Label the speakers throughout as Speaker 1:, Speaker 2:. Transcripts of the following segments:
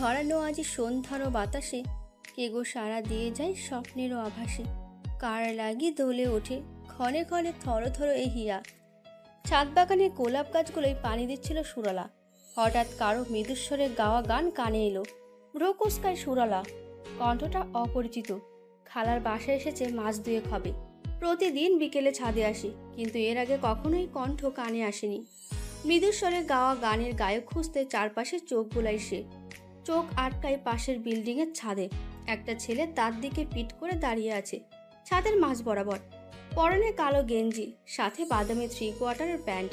Speaker 1: ঝরানো আজি সন্ধ্যারও বাতাসে কে গো সাড়া দিয়ে যায় স্বপ্নেরও আভাসে। কার লাগি দোলে ওঠে ক্ষণে ক্ষণে থর থর এ হিয়া। ছাদ বাগানের গোলাপ গাছগুলোই পানি দিচ্ছিল সুরলা। হঠাৎ কারো মৃদুস্বরে গাওয়া গান কানে এলো। ভ্রকুসকায় সুরলা, কণ্ঠটা অপরিচিত। খালার বাসায় এসেছে মাস দুয়েক হবে। প্রতিদিন বিকেলে ছাদে আসি, কিন্তু এর আগে কখনোই কণ্ঠ কানে আসেনি। মৃদুস্বরে গাওয়া গানের গায়ক খুঁজতে চারপাশে চোখ বুলাই সে। চোখ আটকায় পাশের বিল্ডিংয়ের ছাদে। একটা ছেলে তার দিকে পিট করে দাঁড়িয়ে আছে ছাদের মাঝ বরাবর। পরনে কালো গেঞ্জি, সাথে বাদামি 3/4 প্যান্ট।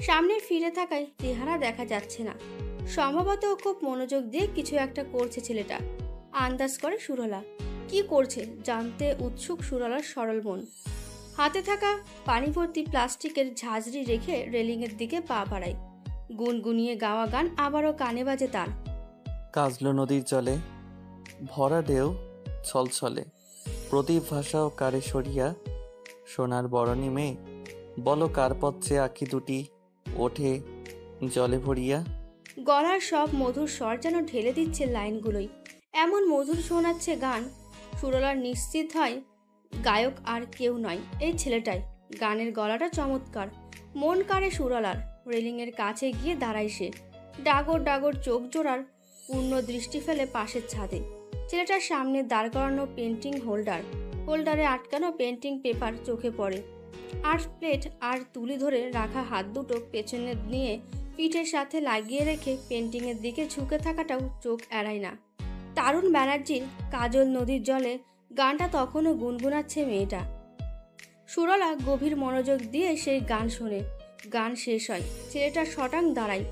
Speaker 1: সামনে ফিরে থাকায় চেহারা দেখা যাচ্ছে না। সম্ভবত খুব মনোযোগ দিয়ে কিছু একটা করছে ছেলেটা, আন্দাজ করে সুরলা। কি করছে জানতে উৎসুক সুরলার সরল মন। হাতে থাকা পানি ভর্তি প্লাস্টিকের ঝাঁঝরি রেখে রেলিংয়ের দিকে পা বাড়ায়। গুনগুনিয়ে গাওয়া গান আবারও কানে বাজে তার।
Speaker 2: কাজলো নদীর জলে ভরা ঢেউ ছলছলে, প্রদীপ ভাষা ও কারে সরিয়া, সোনার বরণী মেয়ে বলো কার পথে আঁখি দুটি ওঠে জলে ভরিয়া।
Speaker 1: গলার সব মধুর স্বর যেন ঢেলে দিচ্ছে লাইনগুলোই। এমন মধুর শোনাচ্ছে গান, সুরলার নিশ্চিত হয় গায়ক আর কেউ নয়, এই ছেলেটাই। গানের গলাটা চমৎকার, মন কাড়ে সুরলার। রেলিংয়ের কাছে গিয়ে দাঁড়ায় সে। ডাগর ডাগর চোখ জোড়ার পূর্ণ দৃষ্টি ফেলে পাশের ছাদে। ছেলেটার সামনে দাঁড় করানো পেন্টিং হোল্ডারে আটকানো পেন্টিং পেপার চোখে পড়ে। আর্ট প্লেট আর তুলি ধরে রাখা হাত দুটো পেছনে নিয়ে পিঠের সাথে লাগিয়ে রেখে পেন্টিংয়ের দিকে ঝুঁকে থাকাটাও চোখ এড়ায় না। তারুণ ব্যানার্জির কাজল নদীর জলে গানটা তখনও গুনগুনাচ্ছে মেয়েটা। সুরলা গভীর মনোযোগ দিয়ে সেই গান শোনে। গান শেষ হয়, ছেলেটা শটাং দাঁড়ায়।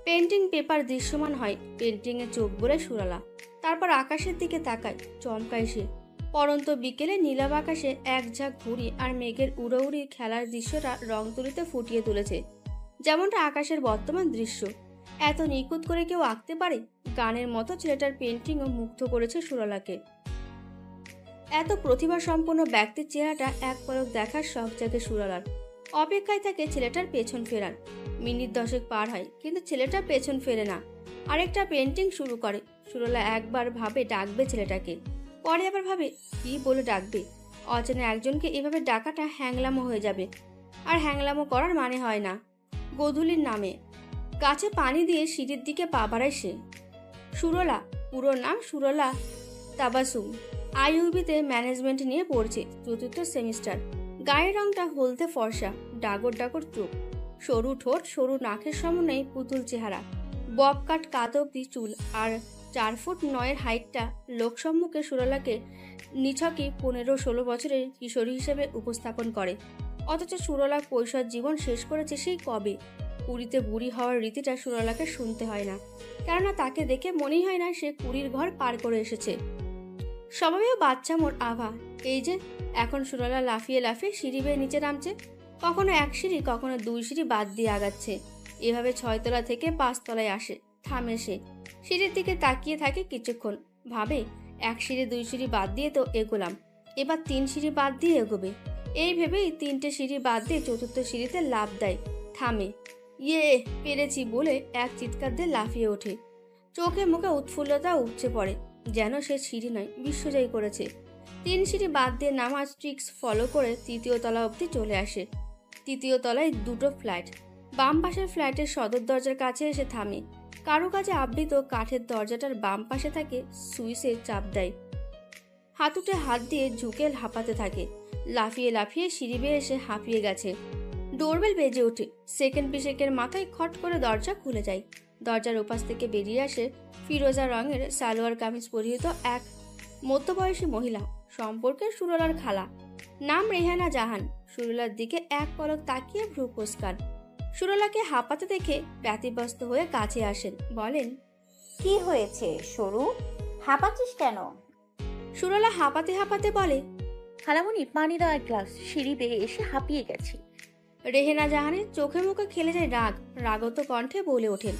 Speaker 1: পেন্টিং পেপার দৃশ্যমান হয়, পেন্টিংয়ে চোখ বোলে সুরলা। তারপর আকাশের দিকে তাকায়, চমকায় সে। পরন্ত বিকেলে নীলাভ আকাশে এক ঝাঁক ঘুড়ি আর মেঘের উড়োউড়ি খেলার দৃশ্যটা রং তুলিতে ফুটিয়ে তুলেছে, যেমনটা আকাশের বর্তমান দৃশ্য। এত নিখুঁত করে কেউ আঁকতে পারে? গানের মতো ছেলেটার পেন্টিংও মুগ্ধ করেছে সুরলাকে। এত প্রতিভা সম্পন্ন ব্যক্তির চেহারাটা এক পলক দেখার শখ জাগে সুরলার। অপেক্ষায় থাকে ছেলেটার পেছন ফেরার। মিনিট 10 পার হয়, কিন্তু ছেলেটা পেছন ফেরে না। আরেকটা পেন্টিং শুরু করে। সুরলা একবার ভাবে ডাকবে ছেলেটাকে, পরে আবার ভাবে কি বলে ডাকবে। অচেনা একজনকে এভাবে ডাকাটা হ্যাংলামো হয়ে যাবে, আর হ্যাংলামো করার মানে হয় না। গোধূলির নামে গাছে পানি দিয়ে সিঁড়ির দিকে পা বাড়ায় সে। সুরলা, পুরো নাম সুরলা তাবাসুম। আইইউবিতে ম্যানেজমেন্ট নিয়ে পড়ছে, 4th সেমিস্টার। গায়ের রংটা হলদে ফর্সা, ডাগর ডাগর চোখ, সরু ঠোঁট, সরু নাকের সমন্বয়ে পুতুল চেহারা, বব কাট কাত অব্দি চুল, আর 4 ফুট 9 হাইটটা লোকসম্মুখে সুরলাকে নিছকই 15-16 বছরের কিশোরী হিসেবে উপস্থাপন করে। অথচ সুরলা কৈশোর জীবন শেষ করেছে সেই কবে। পুরীতে বুড়ি হওয়ার রীতিটা সুরলাকে শুনতে হয় না, কেননা তাকে দেখে মনেই হয় না সে 20 ঘর পার করে এসেছে। স্বভাবেও বাচ্চা মোর আভা। এই যে এখন সুরলা লাফিয়ে লাফিয়ে সিঁড়ি বেয়ে নিচে নামছে, কখনো 1 সিঁড়ি, কখনো 2 সিঁড়ি বাদ দিয়ে আগাচ্ছে। এভাবে 6 তলা থেকে 5 তলায় আসে, থামে সে। সিঁড়ির দিকে তাকিয়ে থাকে কিছুক্ষণ, ভাবে 1 সিঁড়ি 2 সিঁড়ি বাদ দিয়ে তো এগোলাম, এবার 3 সিঁড়ি বাদ দিয়ে এগোবে। এই ভেবেই 3টে সিঁড়ি বাদ দিয়ে 4র্থ সিঁড়িতে লাফ দেয়, থামে। ইয়ে, পেরেছি বলে এক চিৎকার দিয়ে লাফিয়ে ওঠে। চোখে মুখে উৎফুল্লতা উপচে পড়ে, যেন সে সিঁড়ি নয় বিশ্বজয়ী করেছে। 3 সিঁড়ি বাদ দিয়ে নামার ট্রিক্স ফলো করে 3য় তলা অবধি চলে আসে। 3য় তলায় 2টো ফ্ল্যাট। বাম পাশের ফ্ল্যাটের সদর দরজার কাছে এসে থামে। কারো কাছে আবৃত কাঠের দরজাটার বাম পাশে থাকে সুইচে চাপ দেয়। হাঁটুতে হাত দিয়ে ঝুঁকে হাঁপাতে থাকে। লাফিয়ে লাফিয়ে সিঁড়ি বেয়ে এসে হাঁপিয়ে গেছে। ডোরবেল বেজে ওঠে। সেকেন্ড পিসেকের মাথায় খট করে দরজা খুলে যায়। দরজার ওপাশ থেকে বেরিয়ে আসে ফিরোজা রঙের সালোয়ার কামিজ পরিহিত এক মধ্যবয়সী মহিলা, সম্পর্কের সুরলার খালা। নাম রেহানা জাহান। সুরলার দিকে এক পলক তাকিয়ে ভ্রু কুঁচকান। সুরলাকে হাঁপাতে দেখে ব্যতিব্যস্ত হয়ে কাছে আসেন, বলেন,
Speaker 3: কি হয়েছে সরু, হাঁপাচ্ছিস কেন?
Speaker 1: সুরলা হাঁপাতে হাঁপাতে বলে,
Speaker 4: খালামণি পানি দাও 1 গ্লাস, সিঁড়ি বেয়ে এসে হাঁপিয়ে গেছি।
Speaker 1: রেহেনা জাহানের চোখে মুখে খেলে যায় রাগ। রাগত কণ্ঠে বলে ওঠেন,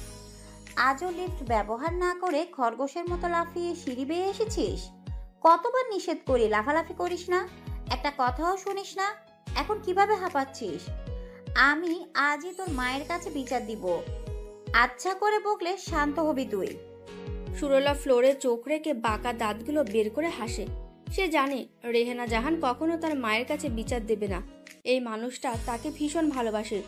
Speaker 3: আজও লিফট ব্যবহার না করে খরগোশের মতো লাফিয়ে সিঁড়ি বেয়ে এসেছিস? কতবার নিষেধ করি লাফালাফি করিস না, একটা কথাও শুনিস না, এখন কিভাবে হাঁপাচ্ছিস? আমি আজই তোর মায়ের কাছে বিচার দিব। আচ্ছা করে বকলে শান্ত হবি তুই।
Speaker 1: সুরলা ফ্লোরে চোখ রেখে বাঁকা দাঁতগুলো বের করে হাসে। সে জানে রেহেনা জাহান কখনো তার মায়ের কাছে বিচার দেবে না। এই মানুষটা তাকে ভীষণ ভালোবাসে।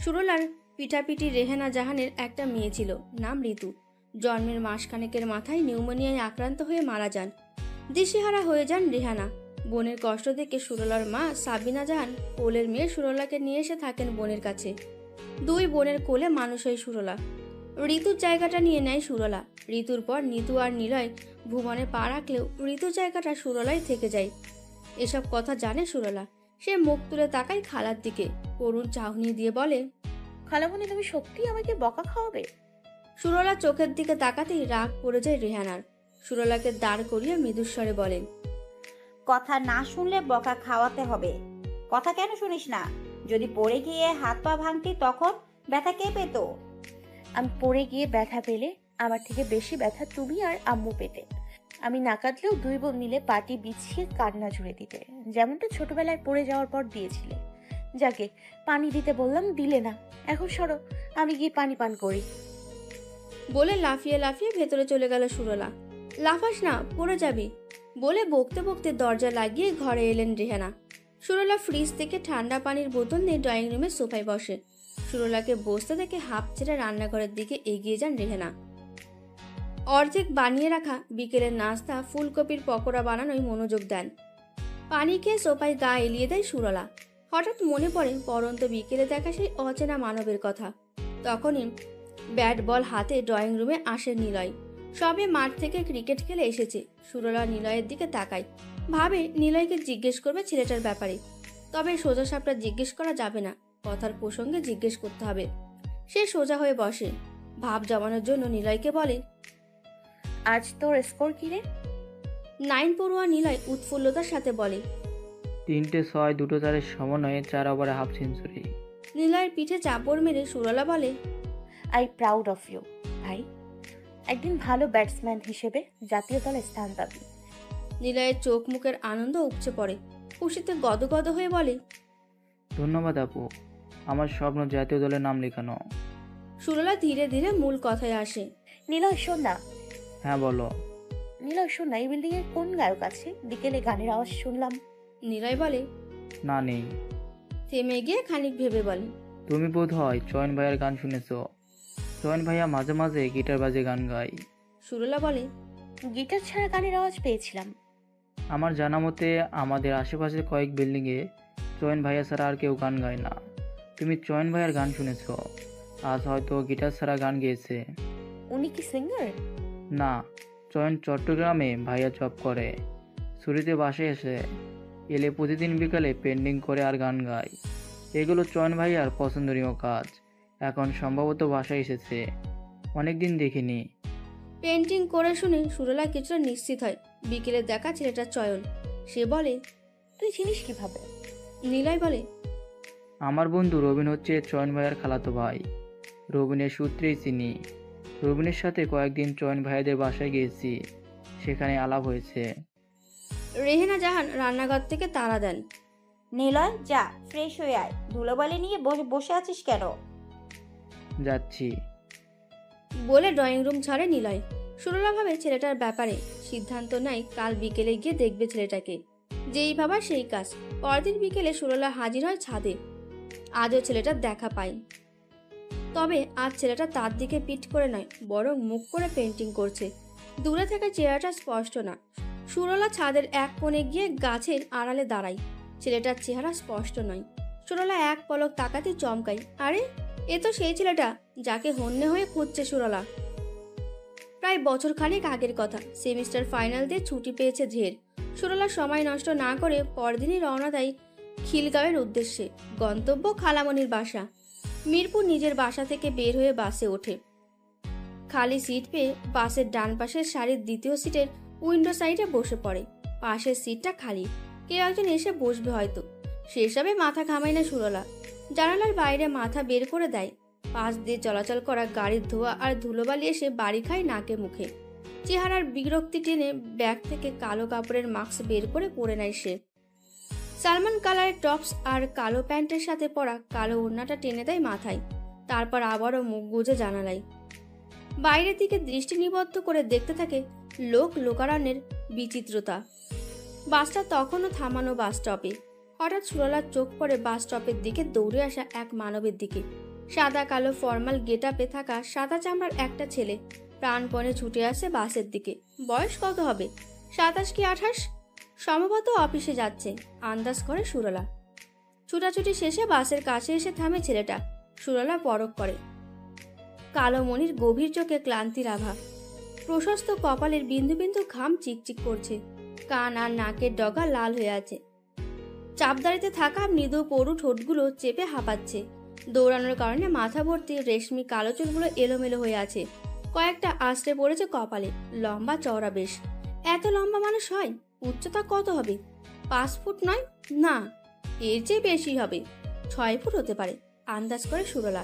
Speaker 1: সুরলার পিঠাপিঠি রেহেনা জাহানের একটা মেয়ে ছিল, নাম ঋতু। জন্মের মাসখানেকের মাথায় নিউমোনিয়ায় আক্রান্ত হয়ে মারা যান। দিশেহারা হয়ে যান রেহানা। বোনের কষ্ট দেখে সুরলার মা সাবিনা জাহান কোলের মেয়ে সুরলাকে নিয়ে এসে থাকেন বোনের কাছে। দুই বোনের কোলে মানুষ হয় সুরলা। ঋতুর জায়গাটা নিয়ে নেয় সুরলা। ঋতুর পর নিতু আর নিলয় ভুবনে পা রাখলেও ঋতুর জায়গাটা সুরলাই থেকে যায়। এসব কথা জানে সুরলা। সে মুখ তুলে তাকায় খালার দিকে, করুণ চাহনি দিয়ে বলে,
Speaker 4: খালামণি তুমি সত্যি আমাকে বকা খাওয়াবে?
Speaker 1: সুরলা চোখের দিকে তাকাতেই রাগ পড়ে যায় রেহানার। সুরলাকে দাঁড় করিয়ে মৃদুস্বরে বলেন,
Speaker 3: কথা না শুনলে বকা খাওয়াতে হবে। কথা কেন শুনিস না? যদি পড়ে গিয়ে হাত পা ভাঙতি তখন ব্যথা কে পেত?
Speaker 4: আমি পড়ে গিয়ে ব্যথা পেলে আমার থেকে বেশি ব্যথা তুমি আর আম্মু পেতে। আমি না কাঁদলেও দুই বোন মিলে পাটি বিছিয়ে কান্না জুড়ে দিতে, যেমনটা ছোটবেলায় পড়ে যাওয়ার পর দিয়েছিলে। যাকে পানি দিতে বললাম দিলে না, এখন সরো, আমি গিয়ে পানি পান করি।
Speaker 1: বলে লাফিয়ে লাফিয়ে ভেতরে চলে গেল সুরলা। লাফাস না, পড়ে যাবি বলে বকতে বকতে দরজা লাগিয়ে ঘরে এলেন রেহানা। সুরলা ফ্রিজ থেকে ঠান্ডা পানির বোতল নিয়ে ড্রয়িং রুমের সোফায় বসে। সুরলাকে বসতে দেখে হাঁপ ছেড়ে রান্নাঘরের দিকে এগিয়ে যান রেহানা। অর্ধেক বানিয়ে রাখা বিকেলের নাস্তা ফুলকপির পকোড়া বানানোয় মনোযোগ দেন। পানি খেয়ে সোফায় গা এলিয়ে দেয় সুরলা। হঠাৎ মনে পড়ে পরন্ত বিকেলে দেখা সেই অচেনা মানবের কথা। তখনই ব্যাট বল হাতে ড্রয়িং রুমে আসে নিলয়। সবে মাঠ থেকে ক্রিকেট খেলে এসেছে। সুরলা নিলয়ের দিকে তাকায়, ভাবে নিলয়কে জিজ্ঞেস করবে ছেলেটার ব্যাপারে। তবে সোজা সাপটা জিজ্ঞেস করা যাবে না, কথার প্রসঙ্গে জিজ্ঞেস করতে হবে। সে সোজা হয়ে বসে। ভাব জমানোর জন্য নিলয়কে বলে,
Speaker 4: আজ তোর স্কোর কি রে?
Speaker 1: 9 পড়ুয়া নিলয় উৎফুল্লতার সাথে বলে।
Speaker 5: 3টে 6, 2টো 4-এর সমন্বয়ে 4 ওভারে হাফ সেঞ্চুরি।
Speaker 1: নিলয়ের পিঠে চাপড় মেরে সুরলা বলে,
Speaker 4: আই প্রাউড অফ ইউ ভাই। একদিন ভালো ব্যাটসম্যান হিসেবে জাতীয় দলে স্থান পাবি।
Speaker 1: নিলয়ের চোখ মুখের আনন্দ উপচে পড়ে। খুশিতে গদগদ হয়ে বলে,
Speaker 5: ধন্যবাদ আপু, আমার স্বপ্ন জাতীয় দলের নাম লেখানো।
Speaker 1: সুরলা ধীরে ধীরে মূল কথায় আসে।
Speaker 4: নীলয় শোন না,
Speaker 5: হ্যাঁ বলো।
Speaker 4: নীলয় শোন না, এই বিল্ডিং এর কোন গায়ক আছে? বিকেলে গানের আওয়াজ শুনলাম।
Speaker 1: নিলয় বলে,
Speaker 5: না নেই।
Speaker 1: থেমে গিয়ে খানিক ভেবে বলে,
Speaker 5: তুমি বোধ হয় চয়ন ভাইয়ার গান শুনেছো। চয়ন ভাইয়া মাঝে মাঝে গিটার বাজে গান গায়।
Speaker 1: সুরলা বলে,
Speaker 4: গিটার ছাড়া গানের আওয়াজ পেয়েছিলাম।
Speaker 5: আমার জানা মতে আমাদের আশেপাশের কয়েক বিল্ডিংয়ে চয়ন ভাইয়া ছাড়া আর কেউ গান গায় না। তুমি চয়ন ভাইয়ার গান শুনেছো। আজ হয়তো গিটার ছাড়া গান গেয়েছে।
Speaker 4: উনি কি সিঙ্গার?
Speaker 5: না, চয়ন চট্টগ্রামে ভাইয়া জব করে। ছুটিতে বাসে এসে এলে প্রতিদিন বিকালে পেন্ডিং করে আর গান গায়। এগুলো চয়ন ভাইয়ার পছন্দনীয় কাজ। এখন সম্ভবত বাসায় এসেছে, অনেকদিন দেখিনি।
Speaker 1: পেন্টিং করে শুনে সুরলা কিছুটা নিশ্চিত হয় বিকেলে দেখা ছেলেটা চয়ন। সে বলে,
Speaker 4: তুই চিনিস কিভাবে?
Speaker 1: নিলয় বলে,
Speaker 5: আমার বন্ধু রবিন হচ্ছে চয়ন ভাইয়ার খালাতো ভাই। রবিনের সূত্রেই চিনি। রবিনের সাথে কয়েকদিন চয়ন ভাইয়াদের বাসায় গিয়েছি, সেখানে আলাপ হয়েছে।
Speaker 1: রেহেনা জাহান রান্নাঘর থেকে তাড়া দেন।
Speaker 3: নিলয় যা, ফ্রেশ হয়ে আয়। ধুলোবালি নিয়ে বসে আছিস কেন?
Speaker 5: যাচ্ছি।
Speaker 1: বলে ড্রয়িং রুম ছাড়ে নিলয়। সুরলা ভাবে ছেলেটার ব্যাপারে সিদ্ধান্ত নেয় কাল বিকেলে গিয়ে দেখবে ছেলেটাকে। যেই ভাবা সেই কাজ। পরদিন বিকেলে সুরলা হাজির হয় ছাদে। আজও ছেলেটার দেখা পায়। তবে আজ ছেলেটা তার দিকে পিঠ করে নয়, বরং মুখ করে পেন্টিং করছে। দূরে থেকে চেহারাটা স্পষ্ট না। সুরলা ছাদের এক কোণে গিয়ে গাছের আড়ালে দাঁড়ায়। ছেলেটার চেহারা স্পষ্ট নয়। সুরলা এক পলক তাকাতে চমকায়, আরে এ তো সেই ছেলেটা যাকে হন্যে হয়ে খুঁজছে সুরলা। প্রায় বছর খানেক আগের কথা। সেমিস্টার ফাইনাল দিয়ে ছুটি পেয়েছে ঢের। সুরলা সময় নষ্ট না করে পরদিনই রওনা দেয় খিলগাঁওয়ের উদ্দেশ্যে। গন্তব্য খালামণির বাসা। মিরপুর নিজের বাসা থেকে বের হয়ে বাসে ওঠে। খালি সিট পেয়ে বাসের ডান পাশের সারির দ্বিতীয় সিটের উইন্ডো সাইডে বসে পড়ে। পাশের সিটটা খালি, কেউ একজন এসে বসবে হয়তো। সেসবে মাথা ঘামায় না সুরলা। জানালার বাইরে মাথা বের করে দেয়। পাশ দিয়ে চলাচল করা গাড়ির ধোঁয়া আর ধুলোবালি এসে বাড়ি খায় নাকে মুখে। চেহারার বিরক্তি টেনে ব্যাগ থেকে কালো কাপড়ের মাস্ক বের করে পরে নেয় সে। সালমান কালারের টপস আর কালো প্যান্টের সাথে পরা কালো ওড়নাটা টেনে দেয় মাথায়। তারপর আবারও মুখ গুজে জানালায়। বাইরের দিকে দৃষ্টি নিবদ্ধ করে দেখতে থাকে লোক লোকারণ্যের বিচিত্রতা। বাসটা তখনও থামানো বাস স্টপে। হঠাৎ সুরলার চোখ পড়ে বাস স্টপের দিকে দৌড়ে আসা এক মানবের দিকে। সাদা কালো ফর্মাল গেটআপে থাকা সাদা চামড়ার একটা ছেলে প্রাণপণে ছুটে আসে বাসের দিকে। বয়স কত হবে, 27 কি 28? সম্ভবত অফিসে যাচ্ছে আন্দাজ করে সুরলা। ছুটাছুটি শেষে বাসের কাছে এসে থামে ছেলেটা। সুরলা পরখ করে কালো মনির গভীর চোখে ক্লান্তির আভা। প্রশস্ত কপালের বিন্দু বিন্দু ঘাম চিকচিক করছে। কান আর নাকের ডগা লাল হয়ে আছে। চাপদাড়িতে থাকা মৃদু পরু ঠোঁটগুলো চেপে হাঁপাচ্ছে। দৌড়ানোর কারণে মাথা ভর্তি রেশমি কালো চুলগুলো এলোমেলো হয়ে আছে। কয়েকটা আশ্রে পড়েছে কপালে। লম্বা চওড়া বেশ। এত লম্বা মানুষ হয়? উচ্চতা কত হবে? 5 ফুট নয়, না এর চেয়ে বেশি হবে। 6 ফুট হতে পারে আন্দাজ করে সুরলা।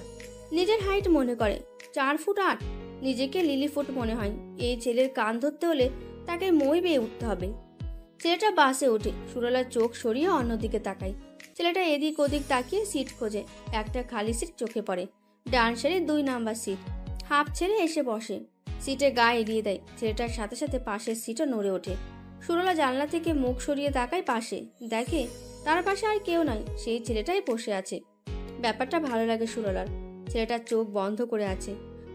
Speaker 1: নিজের হাইট মনে করে 4 ফুট 8। নিজেকে লিলি ফুট মনে হয়। এই ছেলের কান ধরতে হলে তাকে মই বেয়ে উঠতে হবে। ছেলেটা বাসে ওঠে। সুরলার চোখ সরিয়ে অন্যদিকে তাকায়। ছেলেটা এদিক ওদিক তাকিয়ে সিট খোঁজে। একটা খালি সিট চোখে পড়ে। ডান সারি 2 নাম্বার সিট। হাঁপ ছেড়ে এসে বসে। সিটে গা এড়িয়ে দেয়। ছেলেটার সাথে সাথে পাশের সিটও নড়ে ওঠে। সুরলা জানলা থেকে মুখ সরিয়ে তাকায় পাশে। দেখে তার পাশে আর কেউ নয়, সেই ছেলেটাই বসে আছে। ব্যাপারটা ভালো লাগে সুরলার। ছেলেটার চোখ বন্ধ করে আছে।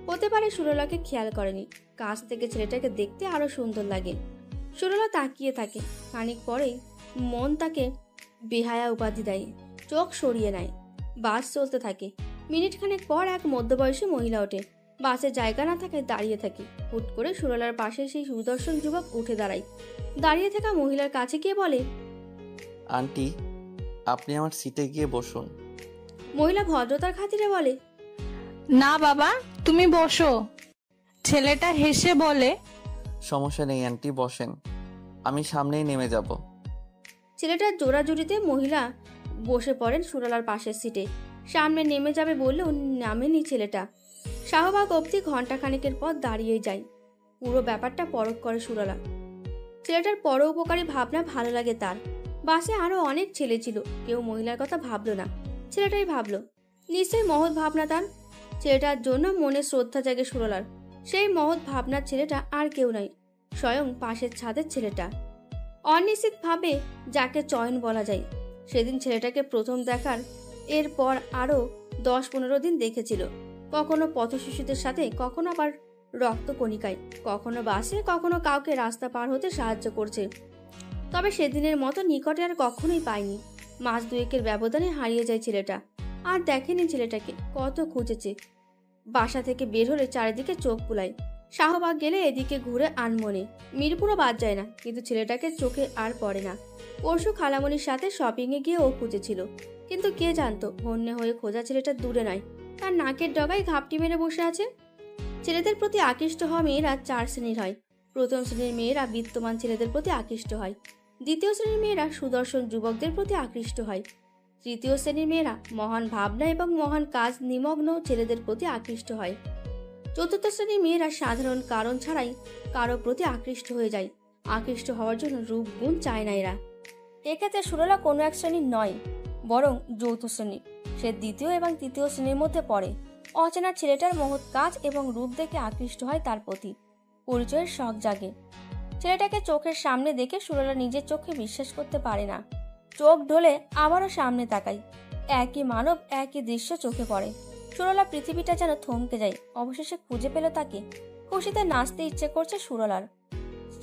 Speaker 1: হতে পারে সুরলাকে খেয়াল করেনি। কাছ থেকে ছেলেটাকে দেখতে আরো সুন্দর লাগে। সুরলা তাকিয়ে থাকে। খানিক পরেই মন তাকে বেহায়া উপাধি দেয়। চোখ সরিয়ে নেয়। বাস চলতে থাকে। মিনিট খানেক পর এক মধ্যবয়সী মহিলা ওঠে। বাসে জায়গা না থাকায় দাঁড়িয়ে থাকে। হুট করে সুরলার পাশে সেই সুদর্শন যুবক উঠে দাঁড়ায়। দাঁড়িয়ে থাকা মহিলার কাছে গিয়ে বলে,
Speaker 2: আন্টি, আপনি আমার সিটে গিয়ে বসুন।
Speaker 1: মহিলা ভদ্রতার খাতিরে বলে,
Speaker 6: না বাবা, তুমি বসো। ছেলেটা হেসে বলে,
Speaker 2: সমস্যা নেই আন্টি, বসেন, আমি সামনেই নেমে যাব।
Speaker 1: ছেলেটার জোড়াজুড়িতে মহিলা বসে পড়েন সুরলার পাশের সিটে। সামনে নেমে যাবে বললেও নামেনি ছেলেটা। শাহবাগ অবধি ঘন্টাখানেকের পর দাঁড়িয়ে যায়। পুরো ব্যাপারটা পরখ করে সুরলা। ছেলেটার পরোপকারী ভাবনা ভালো লাগে তার। বাসে আরো অনেক ছেলে ছিল, কেউ মহিলার কথা ভাবলো না। ছেলেটাই ভাবলো। নিশ্চয়ই মহৎ ভাবনা তার। ছেলেটার জন্য মনে শ্রদ্ধা জাগে সুরলার। সেই মহৎ ভাবনার ছেলেটা আর কেউ নয়, স্বয়ং পাশের ছাদের ছেলেটা। অনিশ্চিত ভাবে যাকে চয়ন বলা যায়। সেদিন ছেলেটাকে প্রথম দেখার এরপর আরো 10-15 দিন দেখেছিল। কখনো পথশিশুদের সাথে, কখনো আবার রক্তকণিকায়, কখনো বাসে, কখনো কাউকে রাস্তা পার হতে সাহায্য করছে। তবে সেদিনের মতো নিকটে আর কখনোই পায়নি। মাস 2-এর ব্যবধানে হারিয়ে যায় ছেলেটা। আর দেখেনি ছেলেটাকে। কত খুঁজেছে। বাসা থেকে বের হলে চারিদিকে চোখ বুলায়। শাহবাগ গেলে এদিকে ঘুরে আনমনে। মিরপুরও বাদ যায় না, কিন্তু ছেলেটাকে চোখে আর পড়ে না। পরশু খালামণির সাথে শপিংয়ে গিয়ে ও খুঁজেছিল, কিন্তু কে জানতো হন্যে হয়ে খোঁজা ছেলেটা দূরে নয়, তার নাকের ডগায় ঘাপটি মেরে বসে আছে। ছেলেদের প্রতি আকৃষ্ট হওয়া মেয়েরা 4 শ্রেণীর হয়। প্রথম শ্রেণীর মেয়েরা বিত্তমান ছেলেদের প্রতি আকৃষ্ট হয়। দ্বিতীয় শ্রেণীর মেয়েরা সুদর্শন যুবকদের প্রতি আকৃষ্ট হয়। তৃতীয় শ্রেণীর মেয়েরা মহান ভাবনা এবং মহান কাজ নিমগ্ন ছেলেদের প্রতি আকৃষ্ট হয়। চতুর্থ শ্রেণীর মেয়েরা সাধারণ কারণ ছাড়াই কারো প্রতি আকৃষ্ট হয়ে যায়। আকৃষ্ট হওয়ার জন্য রূপ গুণ চায় না এরা। এক্ষেত্রে সুরলা কোনো এক শ্রেণীর নয়, বরং যৌথ শ্রেণী। সে দ্বিতীয় এবং তৃতীয় শ্রেণীর মধ্যে পড়ে। অচেনা ছেলেটার মহৎ কাজ এবং রূপ দেখে আকৃষ্ট হয় তার প্রতি। পরিচয়ের শখ জাগে। ছেলেটাকে চোখের সামনে দেখে সুরলা নিজের চোখে বিশ্বাস করতে পারে না। চোখ ঢোলে আবারও সামনে তাকাই। একই মানব, একই দৃশ্য চোখে পড়ে। সুরলা পৃথিবীটা যেন থমকে যায়। অবশেষে খুঁজে পেল তাকে। খুশিতে নাচতে ইচ্ছে করছে সুরলার।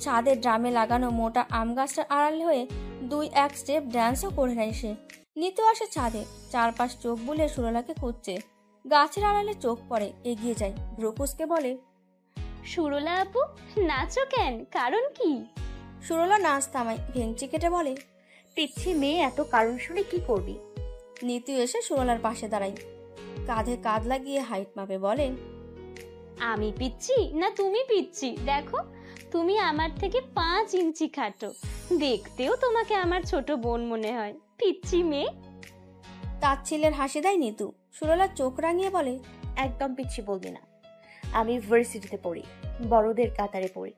Speaker 1: ছাদের ড্রামে লাগানো মোটা আম গাছটার আড়ালে হয়ে 2-1 স্টেপ ড্যান্সও করে নেয় সে। নিতেও আসে ছাদে। চারপাশ চোখ বুলিয়ে সুরলাকে খুঁজছে। গাছের আড়ালে চোখ পড়ে, এগিয়ে যায়। ব্রকুসকে বলে,
Speaker 7: সুরলা আপু, নাচো কেন? কারণ কি?
Speaker 1: সুরলা নাচ থামায়। ভেঙচি কেটে বলে,
Speaker 4: পিচ্ছি মেয়ে, এত কারণ শুনে কি করবি?
Speaker 1: নিতু এসে সুরলার পাশে দাঁড়ায়। কাঁধে কাঁধ লাগিয়ে হাইট মাপে বলে,
Speaker 7: আমি পিচ্ছি না তুমি পিচ্ছি? দেখো, তুমি আমার থেকে 5 ইঞ্চি খাটো। দেখতেও তোমাকে আমার ছোট বোন মনে হয়। পিচ্ছি মেয়ে।
Speaker 1: তাচ্ছিলের হাসি দেয় নিতু। সুরলা চোখ রাঙিয়ে বলে,
Speaker 4: একদম পিচ্ছি বলবি না। আমি ভার্সিটিতে পড়ি, বড়দের কাতারে পড়ি।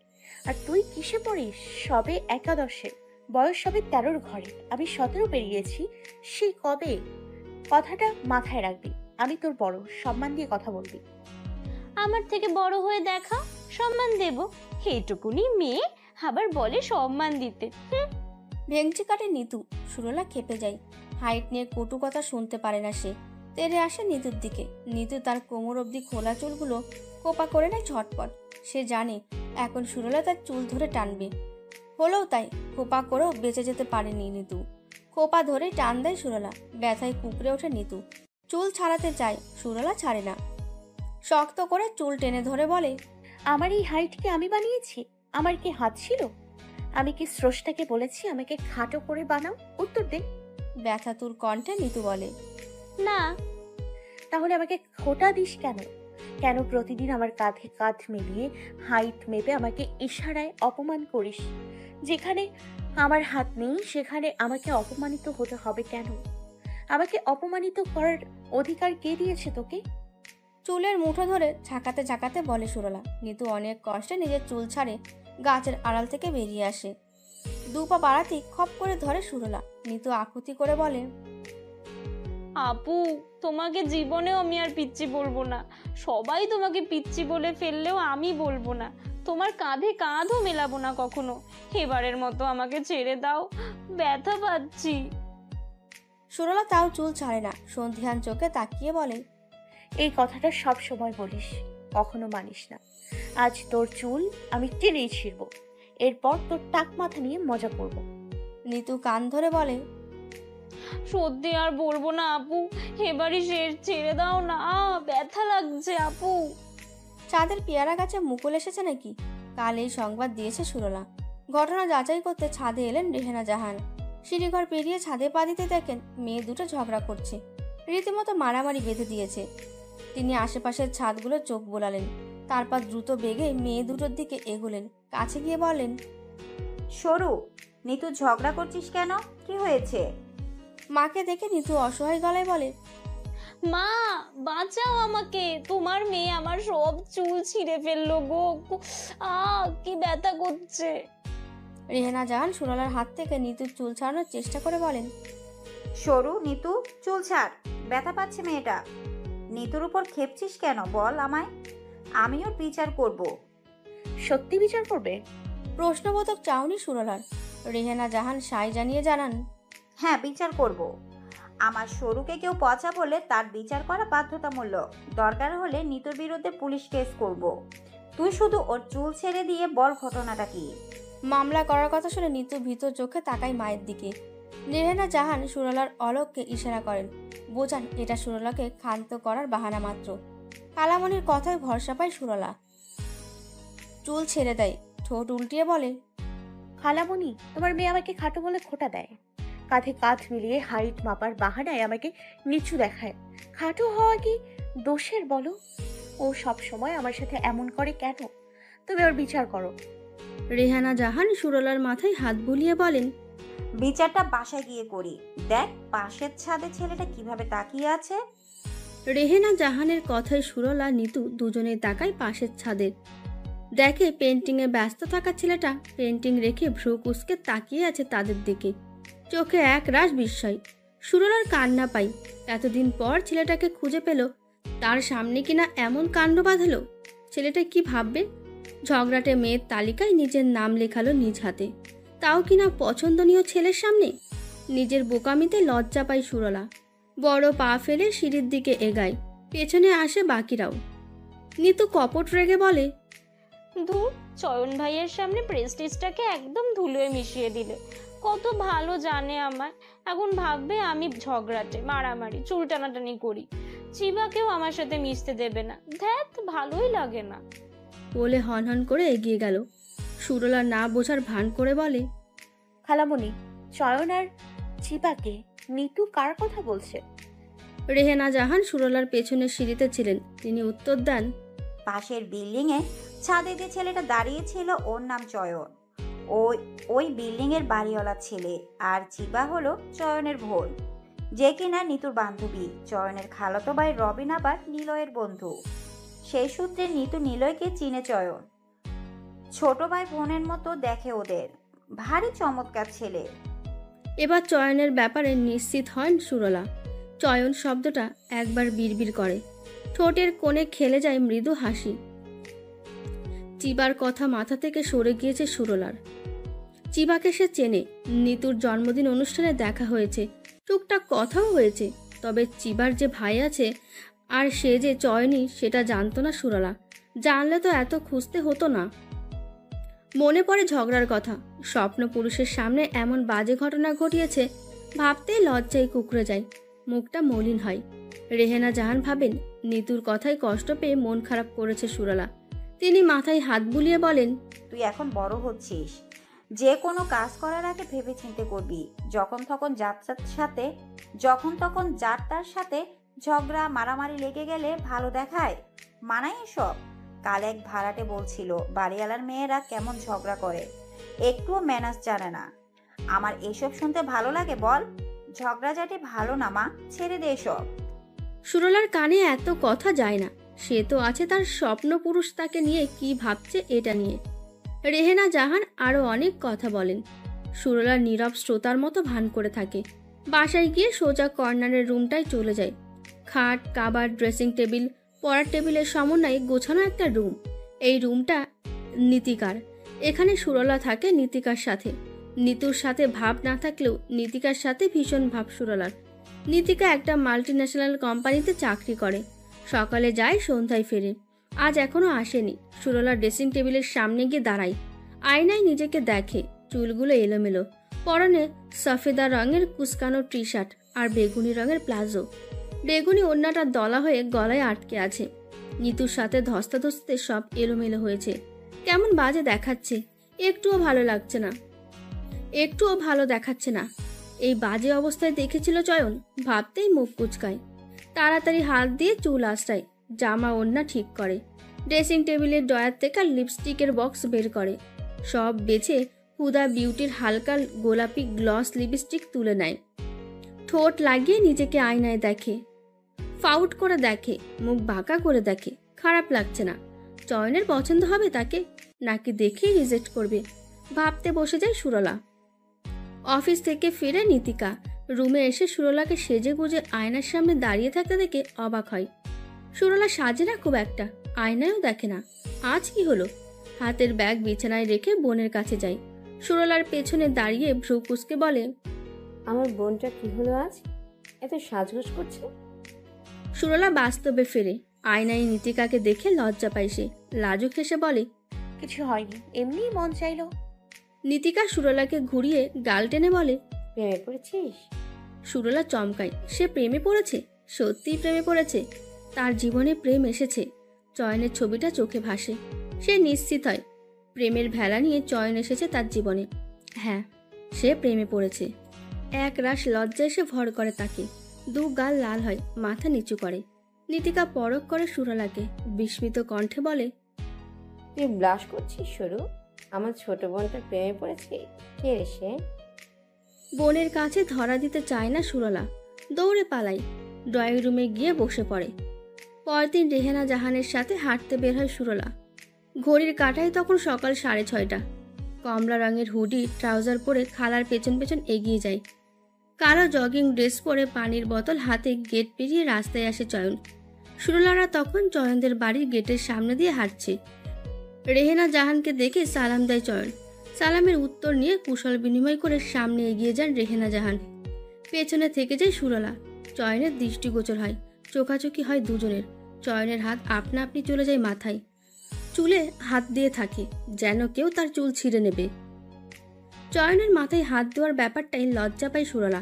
Speaker 4: আর তুই কিসে পড়িস? সবে একাদশে, বয়স সবে 13-র ঘরে। আমি 17 পেরিয়েছি সেই কবে। কথাটা মাথায় রাখবি। আমি তোর বড়, সম্মান দিয়ে কথা বলবি।
Speaker 7: আমার থেকে বড় হয়ে দেখাও, সম্মান দেব। এইটুকুনি মেয়ে, আবার বলে সম্মান দিতে।
Speaker 1: ভেঙচি কাটে নিতু। সুরলা খেপে যায়। হাইট নিয়ে কটু কথা শুনতে পারে না সে। তেড়ে আসে নিতুর দিকে। নিতু তার কোমর অবধি খোলা চুলগুলো কোপা করে নেয় ঝটপট। সে জানে এখন সুরলা তার চুল ধরে টানবে। হলেও তাই, খোপা করেও বেঁচে যেতে পারেনি নিতু। খোপা ধরে টান দেয় সুরলা। ব্যথায় কুকড়ে ওঠে নিতু। চুল ছাড়াতে চায়, সুরলা ছাড়ে না। শক্ত করে চুল টেনে ধরে বলে,
Speaker 4: আমার এই হাইটকে আমি বানিয়েছি? আমার কি হাত ছিল? আমি কি স্রষ্টাকে বলেছি আমাকে খাটো করে বানাও? উত্তর দে।
Speaker 1: ব্যথাতুর কণ্ঠে নিতু বলে,
Speaker 7: না।
Speaker 4: তাহলে আমাকে খোটা দিস কেন? কেন প্রতিদিন আমার কাঁধে কাঁধ মিলিয়ে হাইট মেপে আমাকে ইশারায় অপমান করিস? যেখানে আমার হাত নেই সেখানে আমাকে অপমানিত হতে হবে কেন? আমাকে অপমানিত করার অধিকার কে দিয়েছে তোকে?
Speaker 1: চুলের মুঠো ধরে ঝাঁকাতে ঝাঁকাতে বলে সুরলা। নিতু অনেক কষ্টে নিজের চুল ছাড়ে গাছের আড়াল থেকে বেরিয়ে আসে। দু পা বাড়াতেই খপ করে ধরে সুরলা। নিতু আকুতি করে বলে,
Speaker 7: আপু, তোমাকে জীবনেও আমি আর পিচ্চি বলবো না। সবাই তোমাকে পিচ্চি বলে ফেললেও আমি বলবো না। তোমার কাঁধে কাঁধও মেলাবো না কখনো। এবারের মতো আমাকে ছেড়ে দাও, ব্যথা পাচ্ছি।
Speaker 1: সুরলা তাও চুল ছাড়ে না। সন্ধিহান চোখে তাকিয়ে বলে,
Speaker 4: এই কথাটা সব সময় বলিস, কখনো মানিস না। আজ তোর চুল আমি টেনেই ছিঁড়ব, এরপর তোর টাক মাথা নিয়ে মজা করব।
Speaker 1: নিতু কান ধরে বলে,
Speaker 7: সত্যি আর বলবো না আপু, এবারই শেষ, ছেড়ে দাও না, ব্যথা লাগছে আপু।
Speaker 1: চাঁদের পেয়ারা গাছে মুকুল এসেছে নাকি? কাল এই সংবাদ দিয়েছে সুরলা। ঘটনা যাচাই করতে ছাদে এলেন রেহেনা জাহান। সিঁড়িঘর পেরিয়ে ছাদে পা দিতে দেখেন মেয়ে দুটো ঝগড়া করছে। রীতিমতো মারামারি বেঁধে দিয়েছে। তিনি আশেপাশের ছাদগুলো চোখ বোলালেন। তারপর দ্রুত বেগে মেয়ে দুটোর দিকে এগোলেন। কাছে গিয়ে বলেন,
Speaker 3: সরু, নিতু ঝগড়া করছিস কেন? কি হয়েছে?
Speaker 1: মাকে দেখে নিতু অসহায় গলায় বলে,
Speaker 7: মা, বাঁচাও আমাকে, তোমার মেয়ে আমার সব চুল ছিঁড়ে ফেললো গো। কি ব্যথা করছে।
Speaker 1: রেহেনা জাহান সুরলার হাত থেকে নিতুর চুল ছাড়ানোর চেষ্টা করে বলেন,
Speaker 3: সরু, নিতু চুল ছাড়, ব্যথা পাচ্ছে মেয়েটা। নিতুর উপর খেপছিস কেন বল আমায়, আমি ওর বিচার করব।
Speaker 4: সত্যি বিচার করবে?
Speaker 1: প্রশ্নবোধক চাউনি সুরলার। রেহেনা জাহান সাই জানিয়ে জানান,
Speaker 3: হ্যাঁ, বিচার করব। আমার সরুকে কেউ পচা বলে তার বিচার করা বাধ্যতামূলক। দরকার হলে নিতুর বিরুদ্ধে পুলিশ কেস করব। তুই শুধু ওর চুল ছেড়ে দিয়ে বল ঘটনাটা কি।
Speaker 1: মামলা করার কথা শুনে নিতু ভীত চোখে তাকায় মায়ের দিকে। রেহেনা জাহান সুরলার অলককে ইশারা করেন, বোঝান এটা সুরলাকে ক্ষান্ত করার বাহানা মাত্র। কালামণির কথায় ভরসা পায় সুরলা। চুল ছেড়ে দেয়, ঠোঁট উল্টিয়ে বলে,
Speaker 4: খালামণি, তোমার মেয়ে আমাকে খাটো বলে খোটা দেয়। কাঁধে কাঁধ মিলিয়ে হাইট মাপার বাহানায় আমাকে নিচু দেখায়। খাটো হওয়া কি দোষের বলো? ও সব সময় আমার সাথে এমন করে কেন? তুমি ওর বিচার করো।
Speaker 1: রেহানা জাহান সুরলার মাথায় হাত বুলিয়ে বলেন,
Speaker 3: বিচারটা বাসায় গিয়ে করি। দেখ পাশের ছাদে ছেলেটা কিভাবে তাকিয়ে আছে।
Speaker 1: রেহেনা জাহানের কথায় সুরলা নিতু দুজনেই তাকায় পাশের ছাদের। দেখে পেন্টিংয়ে ব্যস্ত থাকা ছেলেটা পেন্টিং রেখে ভ্রু কুঁচকে তাকিয়ে আছে তাদের দিকে। চোখে এক রাশ বিস্ময়। সুরলার কান্না পাই। এতদিন পর ছেলেটাকে খুঁজে পেল, তার সামনে কিনা এমন কাণ্ড বাঁধালো। ছেলেটা কি ভাববে? ঝগড়াটে মেয়ের তালিকায় নিজের নাম লেখালো নিজ হাতে, তাও কিনা পছন্দনীয় ছেলের সামনে। নিজের বোকামিতে লজ্জা পায় সুরলা। বড় পা ফেলে সিঁড়ির দিকে এগায়। পেছনে আসে বাকিরাও। নিতু কপট রেগে বলে,
Speaker 7: ধুর, চয়ন ভাইয়ের সামনে প্রেস্টিজটাকে একদম ধুলোয় মিশিয়ে দিলে। কত ভালো জানে আমায়, এখন ভাববে আমি ঝগড়াটে, মারামারি, চুল টানাটানি করি। চিবাকেও আমার সাথে মিশতে দেবে না। ধ্যাত, ভালোই লাগে না
Speaker 1: বলে হনহন করে এগিয়ে গেল। সুরলা না বোঝার ভান করে বলে,
Speaker 4: খালামণি, চয়ন আর চিপাকে নিতু কার কথা বলছে?
Speaker 1: রেহেনা জাহান সুরলার পেছনের সিঁড়িতে ছিলেন। তিনি উত্তর দেন,
Speaker 3: পাশের বিল্ডিং এ ছাদে যে ছেলেটা দাঁড়িয়ে ছিল ওর নাম চয়ন। ওই বিল্ডিং এর বাড়িওয়ালা ছেলে। আর চিবা হলো চয়নের বোন, যে কিনা নিতুর বান্ধবী। চয়নের খালাতো ভাই রবিন আবার নিলয়ের বন্ধু। সেই সূত্রে নিতু নিলয়কে চিনে চয়ন। ছোট ভাই বোনের মতো দেখে ওদের। ভারী চমৎকার ছেলে।
Speaker 1: এবার চয়নের ব্যাপারে নিশ্চিত হন সুরলা। চয়ন শব্দটা একবার বিড়বিড় করে, ঠোঁটের কোণে খেলে যায় মৃদু হাসি। চিবার কথা মাথা থেকে সরে গিয়েছে সুরলার। চিবাকে সে চেনে, নিতুর জন্মদিন অনুষ্ঠানে দেখা হয়েছে, টুকটাক কথাও হয়েছে। তবে চিবার যে ভাই আছে আর সে যে চয়নি সেটা জানতো না সুরলা। জানলে তো এত খুঁজতে হতো না। মনে পড়ে ঝগড়ার কথা। স্বপ্ন পুরুষের সামনে এমন বাজে ঘটনা ঘটিয়েছে, ভাবতেই লজ্জায় কুঁকড়ে যায়, মুখটা মলিন হয়। রেহেনা জাহান ভাবেন নিতুর কথায় কষ্ট পেয়ে মন খারাপ করেছে সুরলা। তিনি মাথায় হাত বুলিয়ে বলেন,
Speaker 3: তুই এখন বড় হচ্ছিস, যে কোনো কাজ করার আগে ভেবে চিন্তে করবি। যখন তখন যার তার সাথে ঝগড়া মারামারি লেগে গেলে ভালো দেখায়? মানায় এসব? কাল এক ভাড়াটে বলছিল বাড়িওয়ালার মেয়েরা কেমন ঝগড়া করে, একটুও ম্যানাস জানে না। আমার এসব শুনতে ভালো লাগে বল? ঝগড়াঝাটি ভালো না মা, ছেড়ে দে এসব।
Speaker 1: সুরলার কানে এত কথা যায় না। সে তো আছে তার স্বপ্ন পুরুষ তাকে নিয়ে কি ভাবছে এটা নিয়ে। রেহেনা জাহান আরো অনেক কথা বলেন। সুরলার নীরব শ্রোতার মতো ভান করে থাকে। বাসায় গিয়ে সোজা কর্নারের রুমটায় চলে যায়। খাট, কাবার্ড, ড্রেসিং টেবিল, পড়ার টেবিলের সমন্বয়ে গোছানো একটা রুম। এই রুমটা নীতিকার। এখানে সুরলা থাকে নীতিকার সাথে। নিতুর সাথে ভাব না থাকলেও নীতিকার সাথে ভীষণ ভাব সুরলার। নীতিকা একটা মাল্টিন্যাশনাল কোম্পানিতে চাকরি করে। সকালে যায়, সন্ধ্যায় ফেরে। আজ এখনো আসেনি। সুরলা ড্রেসিং টেবিলের সামনে গিয়ে দাঁড়ায়। আয়নায় নিজেকে দেখে। চুলগুলো এলোমেলো, পরনে সফেদা রঙের কুচকানো টি শার্ট আর বেগুনি রঙের প্লাজো। বেগুনি ওড়নাটা দলা হয়ে গলায় আটকে আছে। নিতুর সাথে ধস্তাধস্তিতে সব এলোমেলো হয়েছে। কেমন বাজে দেখাচ্ছে। একটুও ভালো দেখাচ্ছে না। এই বাজে অবস্থায় দেখেছিল চয়ন, ভাবতেই মুখ কুচকায়। তাড়াতাড়ি হাত দিয়ে চুল আঁচড়ায়, জামা ওড়না ঠিক করে। ড্রেসিং টেবিলের ড্রয়ার থেকে লিপস্টিকের বক্স বের করে। সব বেছে হুদা বিউটির হালকা গোলাপি গ্লস লিপস্টিক তুলে নেয়। ঠোঁট লাগিয়ে নিজেকে আয়নায় দেখে। ফাউট করে দেখে, মুখ বাঁকা করে দেখে। খারাপ লাগছে না। চয়নের পছন্দ হবে তাকে, নাকি দেখেই রিজেক্ট করবে, ভাবতে বসে যায় সুরলা। অফিস থেকে ফিরে নীতিকা রুমে এসে সুরলাকে সেজে গুজে আয়নার সামনে দাঁড়িয়ে থাকতে দেখে অবাক হয়। সুরলা সাজে না খুব একটা, আয়নায়ও দেখে না। আজ কি হলো? হাতের ব্যাগ বিছানায় রেখে বোনের কাছে যায়। সুরলার পেছনে দাঁড়িয়ে ভ্রু কুঁচকে বলে,
Speaker 8: আমার বোনটা কি হলো আজ, এত সাজগোজ করছে?
Speaker 1: সুরলা বাস্তবে ফেরে। আয়নায় নীতিকাকে দেখে লজ্জা পায় সে। লাজুক হেসে বলে,
Speaker 4: কিছু হয়নি, এমনিই মন চাইলো।
Speaker 1: নীতিকা সুরলাকে ঘুরিয়ে গাল টেনে বলে,
Speaker 8: প্রেমে পড়েছিস?
Speaker 1: সুরলা চমকায়। সে প্রেমে পড়েছে? সত্যিই প্রেমে পড়েছে। তার জীবনে প্রেম এসেছে। চয়নের ছবিটা চোখে ভাসে। সে নিশ্চিত হয় প্রেমের ভেলা নিয়ে চয়ন এসেছে তার জীবনে। হ্যাঁ, সে প্রেমে পড়েছে। এক রাশ লজ্জা এসে ভর করে তাকে। দু গাল লাল হয়, মাথা নিচু করে। নীতিকা পরখ করে সুরলাকে, বিস্মিত কণ্ঠে বলে,
Speaker 8: তুই ব্লাশ করছিস সরু? আমার ছোট বোনটা প্রেমে পড়েছে? কে রে সে?
Speaker 1: বোনের কাছে ধরা দিতে চায় না সুরলা। দৌড়ে পালায়। ড্রয়িং রুমে গিয়ে বসে পড়ে। পরদিন রেহেনা জাহানের সাথে হাঁটতে বের হয় সুরলা। ঘড়ির কাঁটায় তখন সকাল 6:30। কমলা রঙের হুডি ট্রাউজার পরে খালার পেছন পেছন এগিয়ে যায়। কালো জগিং ড্রেস পরে পানির বোতল হাতে গেট পেরিয়ে রাস্তায় আসে চয়ন। সুরলারা তখন চয়নদের বাড়ির গেটের সামনে দিয়ে হাঁটছে। রেহেনা জাহানকে দেখে সালাম দেয় চয়ন। সালামের উত্তর নিয়ে কুশল বিনিময় করে সামনে এগিয়ে যান রেহেনা জাহান। পেছনে থেকে যায় সুরলা। চয়নের দৃষ্টিগোচর হয়। চোখাচোখি হয় দুজনের। চয়নের হাত আপনা আপনি চলে যায় মাথায়। চুলে হাত দিয়ে থাকে, যেন কেউ তার চুল ছিঁড়ে নেবে। চয়নের মাথায় হাত দেওয়ার ব্যাপারটাই লজ্জা পায় সুরলা।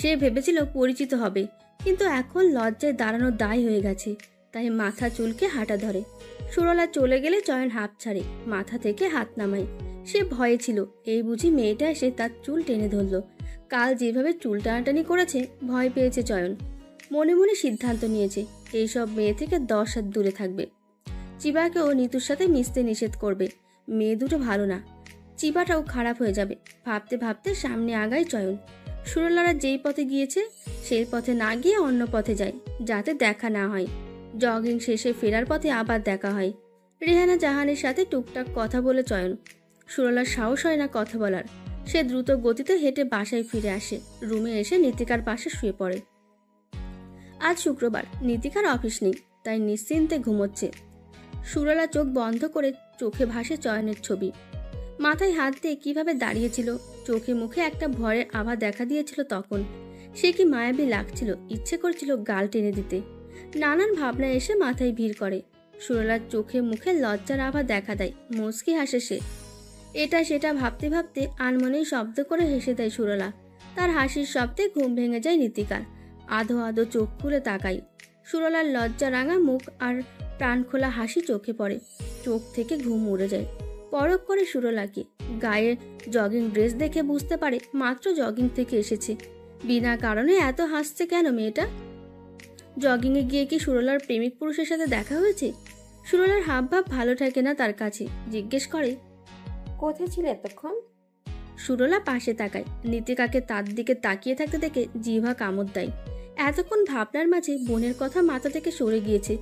Speaker 1: সে ভেবেছিল পরিচিত হবে, কিন্তু এখন লজ্জায় দাঁড়ানো দায় হয়ে গেছে। তাই মাথা চুলকে হাঁটা ধরে। সুরলা চলে গেলে চয়ন হাঁপ ছাড়ে, মাথা থেকে হাত নামায়। সে ভয়ে ছিল, এই বুঝি মেয়েটা এসে তার চুল টেনে ধরল। কাল যেভাবে চুল টানাটানি করেছে, ভয় পেয়েছে চয়ন। মনে মনে সিদ্ধান্ত নিয়েছে এইসব মেয়ে থেকে 10 হাত দূরে থাকবে। চিবাকেও নিতুর সাথে মিশতে নিষেধ করবে। মেয়ে দুটো ভালো না, চিবাটাও খারাপ হয়ে যাবে। ভাবতে ভাবতে সামনে আগায় চয়ন। সুরলারা যেই পথে গিয়েছে সেই পথে না গিয়ে অন্য পথে যায়, যাতে দেখা না হয়। জগিং শেষে ফেরার পথে আবার দেখা হয়। রেহানা জাহানের সাথে টুকটাক কথা বলে চয়ন। সুরলার সাহস হয় না কথা বলার। সে দ্রুত গতিতে হেঁটে বাসায় ফিরে আসে। রুমে এসে নীতিকার পাশে শুয়ে পড়ে। আজ শুক্রবার, নীতিকার অফিস নেই। তাই নিশ্চিন্তে ঘুমোচ্ছে। সুরলা চোখ বন্ধ করে চোখে ভাসে চয়নের ছবি। মাথায় হাত দিয়ে কিভাবে দাঁড়িয়েছিল, চোখে মুখে একটা ভয়ের আভা দেখা দিয়েছিল তখন। সে কি মায়াবী লাগছিল, ইচ্ছে করছিল গাল টেনে দিতে। নানান ভাবনা এসে মাথায় ভিড় করে। সুরলার চোখে মুখে লজ্জার আভা দেখা দেয়, মুচকি হাসে সে। এটা সেটা ভাবতে ভাবতে আনমনেই শব্দ করে হেসে দেয় সুরলা। তার হাসির শব্দে ঘুম ভেঙে যায় নীতিকার। আধো আধো চোখ খুলে তাকাই। সুরলার লজ্জা রাঙা মুখ আর প্রাণ খোলা হাসি চোখে পড়ে। চোখ থেকে ঘুম উড়ে যায়। পরখ করে সুরলাকে। গায়ে জগিং ড্রেস দেখে বুঝতে পারে মাত্র জগিং থেকে এসেছে। বিনা কারণে এত হাসছে কেন মেয়েটা? জগিংয়ে গিয়ে কি সুরলার প্রেমিক পুরুষের সাথে দেখা হয়েছে? সুরলার হাবভাব ভালো থাকে না তার কাছে। জিজ্ঞেস করে,
Speaker 8: কোথায় ছিলে এতক্ষণ?
Speaker 1: সুরলা পাশে তাকায়। নীতিকাকে তার দিকে তাকিয়ে থাকতে দেখে জিহ্বা কামড় দেয়। এতক্ষণ ভাবনার মাঝে বোনের কথা মাথা থেকে সরে গিয়েছে।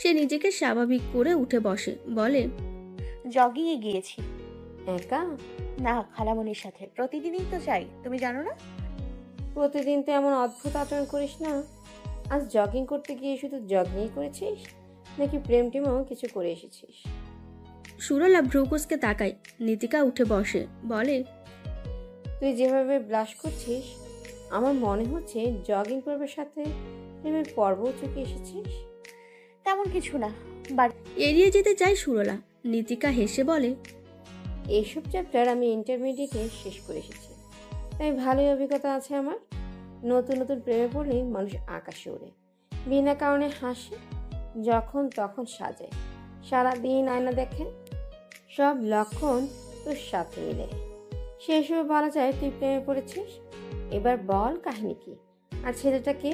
Speaker 1: সে নিজেকে স্বাভাবিক করে উঠে বসে, বলে,
Speaker 4: জগিংয়ে গিয়েছি।
Speaker 8: একা?
Speaker 4: না, খালামণির সাথে। প্রতিদিনই তো যাই, তুমি জানো না?
Speaker 8: প্রতিদিন তো এমন অদ্ভুত আচরণ করিস না। আজ জগিং করতে গিয়ে শুধু জগিংই করেছিস, নাকি প্রেম টিমও কিছু করে এসেছিস?
Speaker 1: সুরলা ভ্রুকুসকে তাকায়। নীতিকা উঠে বসে, বলে,
Speaker 8: তুই যেভাবে ব্লাশ করছিস, আমার মনে হচ্ছে জগিং পর্বের সাথে প্রেমের পর্বও চুকে এসেছিস।
Speaker 4: তেমন কিছু না, বাট
Speaker 1: এড়িয়ে যেতে চায় সুরলা। নীতিকা হেসে বলে,
Speaker 8: এইসব চ্যাপ্টার আমি ইন্টারমিডিয়েটে শেষ করে এসেছি, তাই ভালোই অভিজ্ঞতা আছে আমার। নতুন নতুন প্রেমে পড়লেই মানুষ আকাশে ওড়ে, বিনা কারণে হাসে, যখন তখন সাজে, সারাদিন আয়না দেখে। সব লক্ষণ তোর সাথে মিলে। সেই সময় বলা যায় তুই প্রেমে পড়েছিস। এবার বল কাহিনী কি, আর ছেলেটা কে?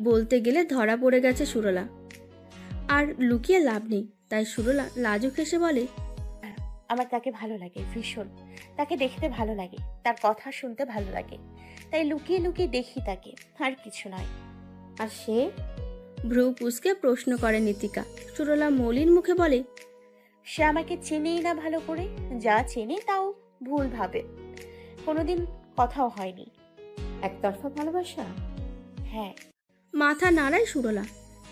Speaker 1: বলতে গেলে ধরা পড়ে গেছে সুরলা। আর লুকিয়ে লাভ নেই, তাই সুরলা লাজুক হেসে বলে,
Speaker 4: আমার তাকে ভালো লাগে ভীষণ। তাকে দেখতে ভালো লাগে, তার কথা শুনতে ভালো লাগে, তাই লুকিয়ে লুকিয়ে দেখি তাকে, আর কিছু নয়।
Speaker 8: আর সে?
Speaker 1: ভ্রু কুঁচকে প্রশ্ন করে নীতিকা। সুরলা মলিন মুখে বলে,
Speaker 4: সে আমাকে চেনেই না ভালো করে, যা চেনে তাও ভুল ভাবে, কোনোদিন কথাও হয়নি।
Speaker 8: একতরফা ভালোবাসা?
Speaker 4: হ্যাঁ।
Speaker 1: মাথা নাড়ায় সুরলা।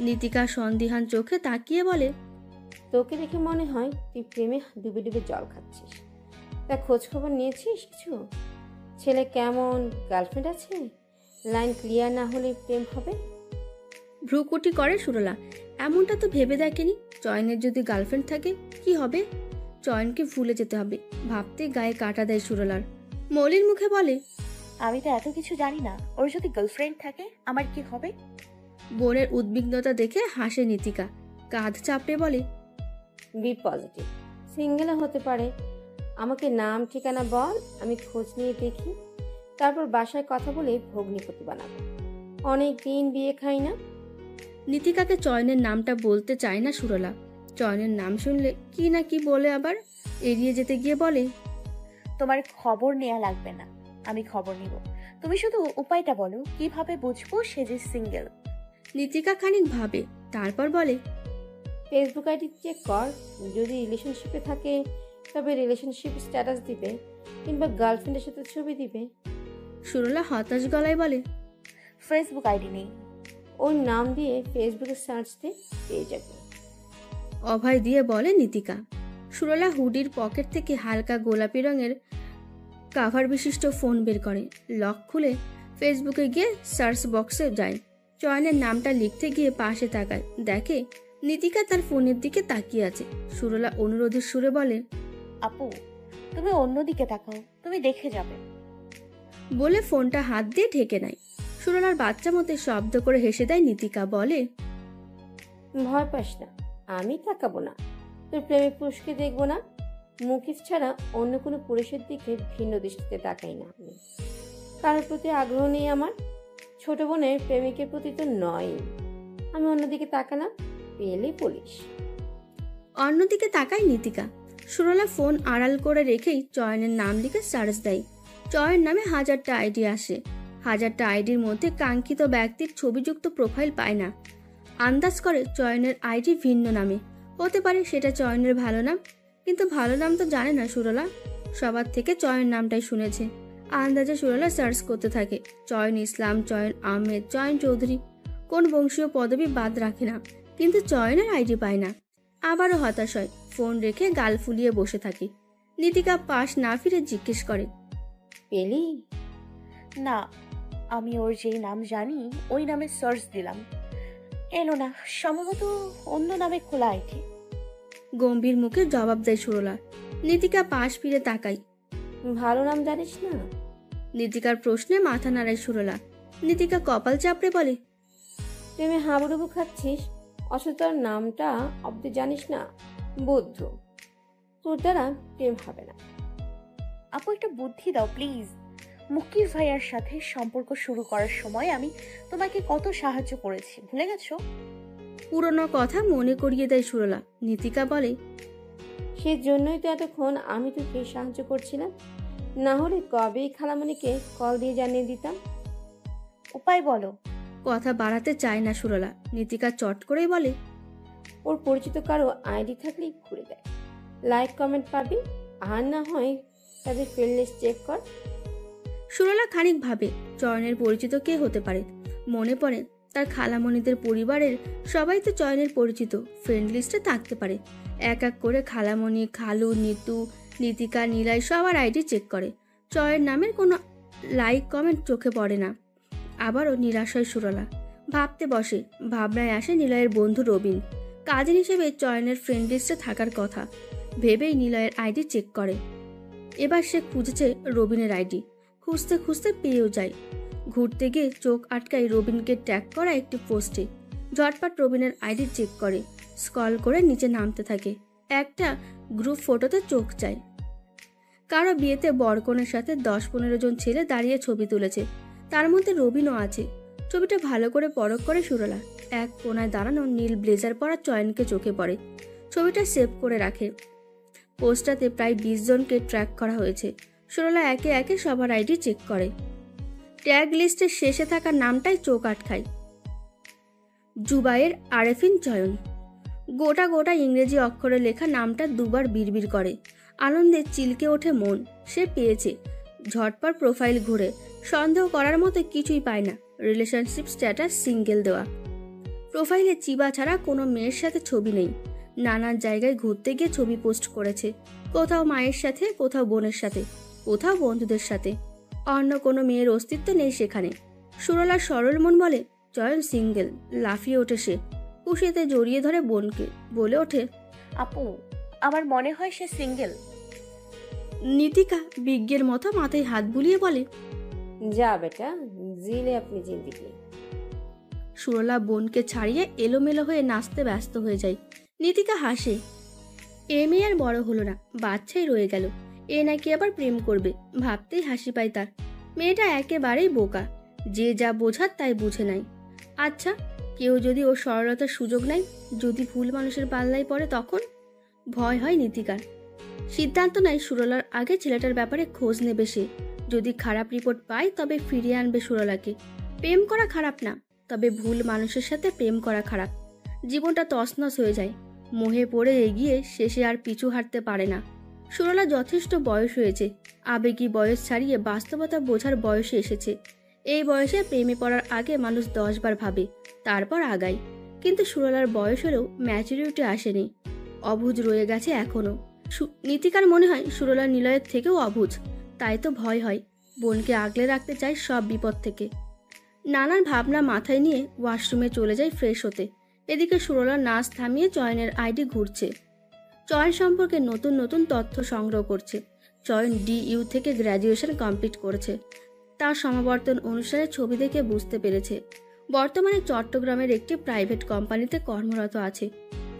Speaker 1: নীতিকা সন্দিহান চোখে তাকিয়ে বলে,
Speaker 8: তোকে দেখে মনে হয় তুই প্রেমে ডুবে ডুবে জল খাচ্ছিস। তা খোঁজ খবর নিয়েছিস কিছু? ছেলে কেমন, গার্লফ্রেন্ড আছে? লাইন ক্লিয়ার না হলে প্রেম হবে?
Speaker 1: ভ্রুকুটি করে সুরলা। এমনটা তো ভেবে দেখেনি। চয়নের যদি গার্লফ্রেন্ড থাকে কি হবে? চয়নকে ভুলে যেতে হবে ভাবতে গায়ে কাটা দেয় সুরলার। মলিন মুখে বলে,
Speaker 4: আমি তো এত কিছু জানি না। ওর যদি গার্লফ্রেন্ড থাকে আমার কি হবে?
Speaker 1: বোনের উদ্বিগ্নতা দেখে হাসে নীতিকা। কাঁধ চাপড়ে বলে,
Speaker 8: বি পজিটিভ, সিঙ্গেলও হতে পারে। আমাকে নাম ঠিকানা বল, আমি খোঁজ নিয়ে দেখি, তারপর বাসায় কথা বলে ভগ্নিপতি বানাবো। অনেক দিন বিয়ে খাই না।
Speaker 1: নীতিকাকে চয়নের নামটা বলতে চায় না সুরলা। চয়নের নাম শুনলে কি না কি বলে আবার। এড়িয়ে যেতে গিয়ে বলে,
Speaker 4: তোমার খবর নেওয়া লাগবে না, আমি খবর নিব। তুমি শুধু উপায়টা বলো, কিভাবে বুঝবো সে যে সিঙ্গেল।
Speaker 1: নীতিকা খানিক ভাবে, তারপর বলে,
Speaker 8: ফেসবুক আইডি চেক কর, যদি রিলেশনশিপে থাকে তবে রিলেশনশিপ স্ট্যাটাস দিবে, কিংবা গার্লফ্রেন্ডের সাথে ছবি দিবে।
Speaker 1: সুরলা হতাশ গলায় বলে,
Speaker 4: ফেসবুক আইডি নেই।
Speaker 8: ওর নাম দিয়ে ফেসবুকে সার্চ দিয়ে পেয়ে যাবে।
Speaker 1: অভয় দিয়ে বলে নীতিকা। সুরলা হুডির পকেট থেকে হালকা গোলাপি রঙের কাভার বিশিষ্ট ফোন বের করে। লক খুলে ফেসবুকে গিয়ে সার্চ বক্সে যায়। চয়নের নামটা লিখতে গিয়ে পাশে তাকায়, দেখে নীতিকা তার ফোনের দিকে তাকিয়ে আছে। সুরলা অনুরোধের সুরে বলে,
Speaker 4: আপু তুমি অন্যদিকে তাকাও, তুমি দেখে যাবে।
Speaker 1: বলে ফোনটা হাত দিয়ে ঢেকে নেয়। সুরলার বাচ্চা মতে শব্দ করে হেসে দেয় নীতিকা, বলে,
Speaker 8: ভয় পাস না, আমি তাকাবো না। তোর প্রেমিক পুরুষকে দেখবো না। মুকিত ছাড়া অন্য কোনো পুরুষের দিকে ভিন্ন দৃষ্টিতে তাকাই না আমি। কারোর প্রতি আগ্রহ নেই আমার। ছোট বোনের প্রেমিকের প্রতি তো নয়। আমি অন্যদিকে তাকালাম, পেলে বলিস।
Speaker 1: অন্যদিকে তাকায় নীতিকা। সুরলা ফোন আড়াল করে রেখেই চয়নের নাম লিখে সার্চ দেয়। চয়ন নামে 1000টা আইডি আসে। 1000টা আইডির মধ্যে কাঙ্ক্ষিত ব্যক্তির ছবিযুক্ত প্রোফাইল পায় না। আন্দাজ করে চয়নের আইডি ভিন্ন নামে। হতে পারে সেটা চয়নের ভালো নাম, কিন্তু ভালো নাম তো জানে না সুরলা। সবার থেকে চয়ন নামটাই শুনেছে। আন্দাজে সুরলা সার্চ করতে থাকে। চয়ন ইসলাম, চয়ন আহমেদ, চয়ন চৌধুরী, কোন বংশীয় পদবি বাদ রাখে না। কিন্তু চয়নের আইডি পায় না। আবারও হতাশ হয়, ফোন রেখে গাল ফুলিয়ে বসে থাকে। নীতিকা পাশ না ফিরে জিজ্ঞেস করে,
Speaker 8: পেলি?
Speaker 4: না, আমি ওর যেই নাম জানি ওই নামে সার্চ দিলাম, এলো না। সম্ভবত অন্য নামে খোলা আইডি।
Speaker 1: গম্ভীর মুখে জবাব দেয় সুরলা। নীতিকা পাশ ফিরে তাকায়।
Speaker 8: ভালো নাম জানিস না?
Speaker 1: নীতিকার প্রশ্নে মাথা নাড়ায় সুরলা। নীতিকা কপাল চাপড়ে বলে,
Speaker 8: প্রেমে হাবুডুবু খাচ্ছিস, অথচ তোর নামটা অব্দি জানিস না? বুদ্ধ, তোর দ্বারা প্রেম হবে না।
Speaker 4: আপু একটা বুদ্ধি দাও প্লিজ। মুকিস ভাইয়ার সাথে সম্পর্ক শুরু করার সময় আমি তোমাকে কত সাহায্য করেছি, ভুলে গেছো?
Speaker 1: পুরনো কথা মনে করিয়ে দেয় সুরলা। নীতিকা বলে,
Speaker 8: সেজন্যই তো এতক্ষণ আমি তোকে সাহায্য করছিলাম, না হলে কবেই খালামণিকে কল দিয়ে জানিয়ে দিতাম।
Speaker 4: উপায় বলো।
Speaker 1: কথা বাড়াতে চায় না সুরলা। নীতিকা চট করেই বলে,
Speaker 8: ওর পরিচিত কারো আইডি থাকলেই খুলে দেয়, লাইক কমেন্ট পাবি, আর না হয় তাদের ফ্রেন্ড লিস্ট চেক কর।
Speaker 1: সুরলা খানিক ভাবে চয়নের পরিচিত কে হতে পারে। মনে পড়ে তার খালামণিদের পরিবারের সবাই তো চয়নের পরিচিত, ফ্রেন্ড লিস্টে থাকতে পারে। এক এক করে খালামণি, খালু, নিতু, নীতিকা, নীলয় সবার আইডি চেক করে। চয়ের নামের কোনো লাইক কমেন্ট চোখে পড়ে না। আবারও নিরাশ হয় সুরলা। ভাবতে বসে, ভাবনায় আসে নিলয়ের বন্ধু রবিন, কাজিন হিসেবে চয়নের ফ্রেন্ড লিস্টে থাকার কথা। ভেবেই নিলয়ের আইডি চেক করে। এবার সে খুঁজেছে রবিনের আইডি। খুঁজতে খুঁজতে পেয়েও যায়। ঘুরতে গিয়ে চোখ আটকায় রবিনকে ট্যাগ করা একটি পোস্টে। ঝটপট রবিনের আইডি চেক করে, স্ক্রল করে নিচে নামতে থাকে। একটা গ্রুপ ফটোতে চোখ যায়। কারো বিয়েতে বরকনের সাথে 10-15 জন ছেলে দাঁড়িয়ে ছবি তুলেছে, তার মধ্যে রবিনও আছে। ছবিটা ভালো করে পরখ করে সুরলা। এক কোনায় দাঁড়ানো নীল ব্লেজার পরা চয়নকে চোখে পড়ে। ছবিটা সেভ করে রাখে। পোস্টটাতে প্রায় 20 জনকে ট্র্যাক করা হয়েছে। সুরলা একে একে সবার আইডি চেক করে। ট্যাগ লিস্টের শেষে থাকা নামটাই চোখ আটকায়, জুবায়ের আরেফিন চয়ন। গোটা গোটা ইংরেজি অক্ষরে লেখা নামটা দুবার বিড়বিড় করে। আনন্দে চিলকে ওঠে মন। সে পেয়েছে। ঝটপট প্রোফাইল ঘুরে সন্দেহ করার মতো কিছুই পায় না। রিলেশনশিপ স্ট্যাটাস সিঙ্গেল দেওয়া। প্রোফাইলে চিবা ছাড়া কোনো মেয়ের সাথে ছবি নেই। নানান জায়গায় ঘুরতে গিয়ে ছবি পোস্ট করেছে, কোথাও মায়ের সাথে, কোথাও বোনের সাথে, কোথাও বন্ধুদের সাথে। অন্য কোনো মেয়ের অস্তিত্ব নেই সেখানে। সুরলার সরল মন বলে চয়ন সিঙ্গেল। লাফিয়ে ওঠে সে, খুশিতে জড়িয়ে ধরে বোনকে, বলে ওঠে,
Speaker 4: আপু আমার মনে হয় সে সিঙ্গেল।
Speaker 1: নীতিকা বিজ্ঞের মতো মাথায় হাত বুলিয়ে বলে,
Speaker 8: যা বেটা, জিলে আপনি জিন্দিগি।
Speaker 1: সুরলা বোনকে ছাড়িয়ে এলোমেলো হয়ে নাচতে ব্যস্ত হয়ে যায়। নীতিকা হাসে। এ মেয়ে আর বড় হলো না, বাচ্চাই রয়ে গেল। এ নাকি আবার প্রেম করবে, ভাবতেই হাসি পায় তার। মেয়েটা একেবারেই বোকা, যে যা বোঝার তাই বুঝে নাই। আচ্ছা, কেউ যদি ওর সরলতার সুযোগ নেয়, যদি ভুল মানুষের পাল্লায় পড়ে, তখন ভয় হয় নীতিকার। সিদ্ধান্ত নেয় সুরলার আগে ছেলেটার ব্যাপারে খোঁজ নেবে সে। যদি খারাপ রিপোর্ট পায় তবে ফিরিয়ে আনবে সুরলাকে। প্রেম করা খারাপ না, তবে ভুল মানুষের সাথে প্রেম করা খারাপ। জীবনটা তছনছ হয়ে যায়। মোহে পড়ে এগিয়ে শেষে আর পিছু হাঁটতে পারে না। সুরলা যথেষ্ট বয়স হয়েছে। আবেগী বয়স ছাড়িয়ে বাস্তবতা বোঝার বয়সে এসেছে। এই বয়সে প্রেমে পড়ার আগে মানুষ 10 বার ভাবে, তারপর আগায়। কিন্তু সুরলার বয়স হলেও ম্যাচুরিটি আসেনি। অবুঝ রয়ে গেছে এখনো। নীতিকার মনে হয় সুরলার নিলয়ের থেকেও অবুঝ। তাই তো ভয় হয়। বোনকে আগলে রাখতে চায় সব বিপদ থেকে। নানান ভাবনা মাথায় নিয়ে ওয়াশরুমে চলে যায় ফ্রেশ হতে। এদিকে সুরলার নাচ থামিয়ে চয়নের আইডি ঘুরছে। চয়ন সম্পর্কে নতুন নতুন তথ্য সংগ্রহ করছে। চয়ন DU থেকে গ্র্যাজুয়েশন কমপ্লিট করেছে। তার সমাবর্তন অনুষ্ঠানে ছবি দেখে বুঝতে পেরেছে বর্তমানে চট্টগ্রামের একটি প্রাইভেট কোম্পানিতে কর্মরত আছে।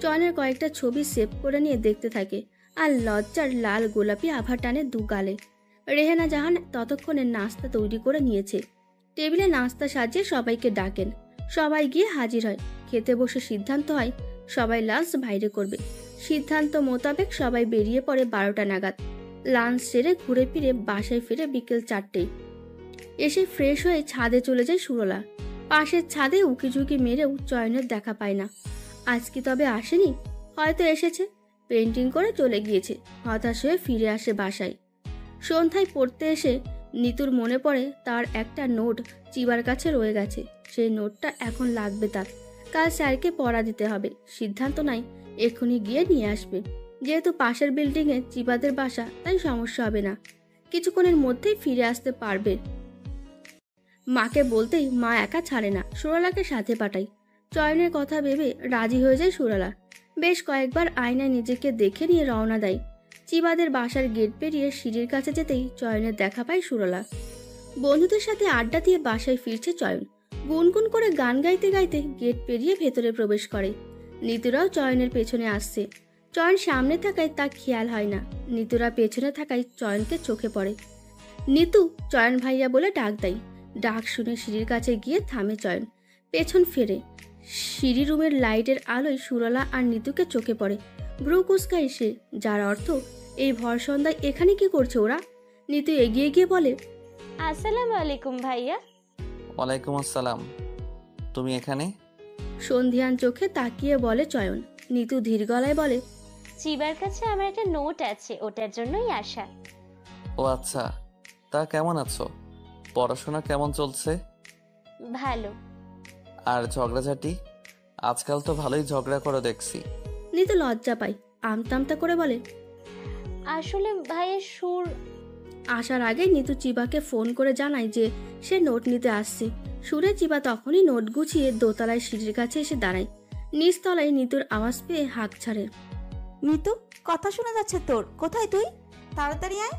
Speaker 1: চয়নের কয়েকটা ছবি সেভ করে নিয়ে দেখতে থাকে, আর লজ্জার লাল গোলাপি আভা টানে দু গালে। রেহেনা জাহান ততক্ষণে নাস্তা তৈরি করে নিয়েছে। টেবিলে নাস্তা সাজিয়ে সবাইকে ডাকেন। সবাই গিয়ে হাজির হয়। খেতে বসে সিদ্ধান্ত হয় সবাই লাঞ্চ বাইরে করবে। সিদ্ধান্ত মোতাবেক সবাই বেরিয়ে পড়ে 12টা নাগাদ। লাঞ্চ সেরে ঘুরে ফিরে বাসায় ফিরে বিকেল 4টেয়। এসে ফ্রেশ হয়ে ছাদে চলে যায় সুরলা। পাশের ছাদে উকিঝুঁকি মেরেও চয়নের দেখা পায় না। আজ কি তবে আসেনি? হয়তো এসেছে, পেন্টিং করে চলে গিয়েছে। হতাশ হয়ে ফিরে আসে বাসায়। সন্ধ্যায় পড়তে এসে নিতুর মনে পড়ে তার একটা নোট চিবার কাছে রয়ে গেছে। সেই নোটটা এখন লাগবে তার। কাল স্যারকে পড়া দিতে হবে। সিদ্ধান্ত নাই এক্ষুনি গিয়ে নিয়ে আসবে। যেহেতু পাশের বিল্ডিংয়ে চিবাদের বাসা, তাই সমস্যা হবে না, কিছুক্ষণের মধ্যেই ফিরে আসতে পারবে। মাকে বলতেই মা একা ছাড়ে না, সুরলাকে সাথে পাঠাই। চয়নের কথা ভেবে রাজি হয়ে যায় সুরলা। বেশ কয়েকবার আয়নায় নিজেকে দেখে নিয়ে রওনা দেয়। চিবাদের বাসার গেট পেরিয়ে সিঁড়ির কাছে যেতেই চয়নের দেখা পায় সুরলা। বন্ধুদের সাথে আড্ডা দিয়ে বাসায় ফিরছে চয়ন। গুনগুন করে গান গাইতে গাইতে গেট পেরিয়ে ভেতরে প্রবেশ করে। নিতুরাও চয়নের পেছনে আসছে। চয়ন সামনে থাকায় তা খেয়াল হয় না। নিতুরা পেছনে থাকায় চয়নকে চোখে পড়ে। নিতু চয়ন ভাইয়া বলে ডাক দেয়। ডাক শুনে সিঁড়ির কাছে গিয়ে থামে চয়ন, পেছন ফেরে। সিঁড়ি রুমের লাইটের আলোয় সুরলা আর নিতুকে চোখে পড়ে। ভ্রু কুচকায় সে, যার অর্থ এই ভর সন্ধ্যায় এখানে কি করছে ওরা। নিতু এগিয়ে গিয়ে বলে,
Speaker 7: আসসালামু আলাইকুম ভাইয়া।
Speaker 2: ওয়ালাইকুম আসসালাম, তুমি এখানে?
Speaker 1: সন্ধিয়ান চোখে তাকিয়ে বলে চয়ন। নিতু ধীর গলায় বলে,
Speaker 7: চিবার কাছে আমার একটা নোট আছে, ওটার জন্যই আসা।
Speaker 2: ও আচ্ছা, তা কেমন আছো? পড়াশোনা কেমন চলছে?
Speaker 7: ভালো।
Speaker 2: আর ঝগড়াঝাটি? আজকাল তো ভালোই ঝগড়া করো দেখছি।
Speaker 1: নিতু লজ্জা পায়, আমতামতা করে বলে,
Speaker 7: আসলে ভাইয়ের সুর।
Speaker 1: আসার আগে নিতু চিবাকে ফোন করে জানায় যে সে নোট নিতে আসছে। সুরে চিবা তখনই নোট গুছিয়ে দোতলায় সিঁড়ির কাছে এসে দাঁড়ায়। নিচতলায় নিতুর আওয়াজ পেয়ে হাঁক ছাড়ে।
Speaker 3: নিতু, কথা শোনা যাচ্ছে তোর, কোথায় তুই? তাড়াতাড়ি আয়।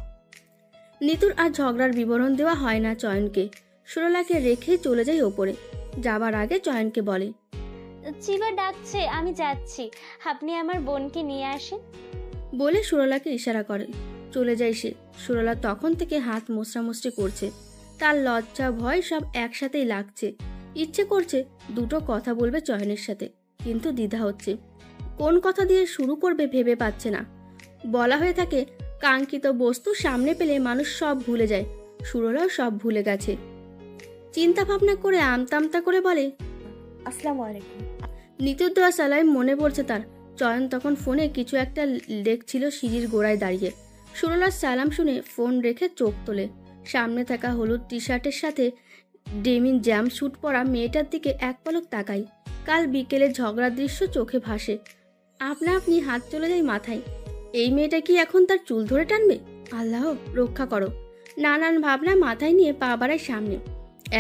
Speaker 1: নিতুর আর ঝগড়ার বিবরণ দেওয়া হয় না চয়নকে। সুরলাকে রেখে চলে যায় ওপরে। যাবার আগে চয়নকে বলে,
Speaker 7: চিবা ডাকছে, আমি যাচ্ছি, আপনি আমার বোনকে নিয়ে আসেন।
Speaker 1: বলে সুরলাকে ইশারা করে। চলে যায় সে। সুরলা তখন থেকে হাত মোছড়ামুছড়ি করছে। তার লজ্জা ভয় সব একসাথেই লাগছে। ইচ্ছে করছে দুটো কথা বলবে চয়নের সাথে, কিন্তু দ্বিধা হচ্ছে। কোন কথা দিয়ে শুরু করবে ভেবে পাচ্ছে না। বলা হয়ে থাকে, কাঙ্ক্ষিত বস্তু সামনে পেলে মানুষ সব ভুলে যায়। সুরলাও সব ভুলে গেছে। চিন্তা ভাবনা করে আমতামতা করে বলে,
Speaker 4: আসসালামু আলাইকুম।
Speaker 1: নিতুর দেওয়া সালাম মনে পড়ছে তার। চয়ন তখন ফোনে কিছু একটা লেখছিল সিঁড়ির গোড়ায় দাঁড়িয়ে। সুরলার সালাম শুনে ফোন রেখে চোখ তোলে। সামনে থাকা হলুদ টি শার্টের সাথে ডেমিন জ্যাম স্যুট পরা মেয়েটার দিকে এক পলক তাকাই। কাল বিকেলে ঝগড়ার দৃশ্য চোখে ভাসে। আপনা আপনি হাত চলে যায় মাথায়। এই মেয়েটা কি এখন তার চুল ধরে টানবে? আল্লাহ রক্ষা করো। নানান ভাবনা মাথায় নিয়ে পা বাড়ায় সামনে।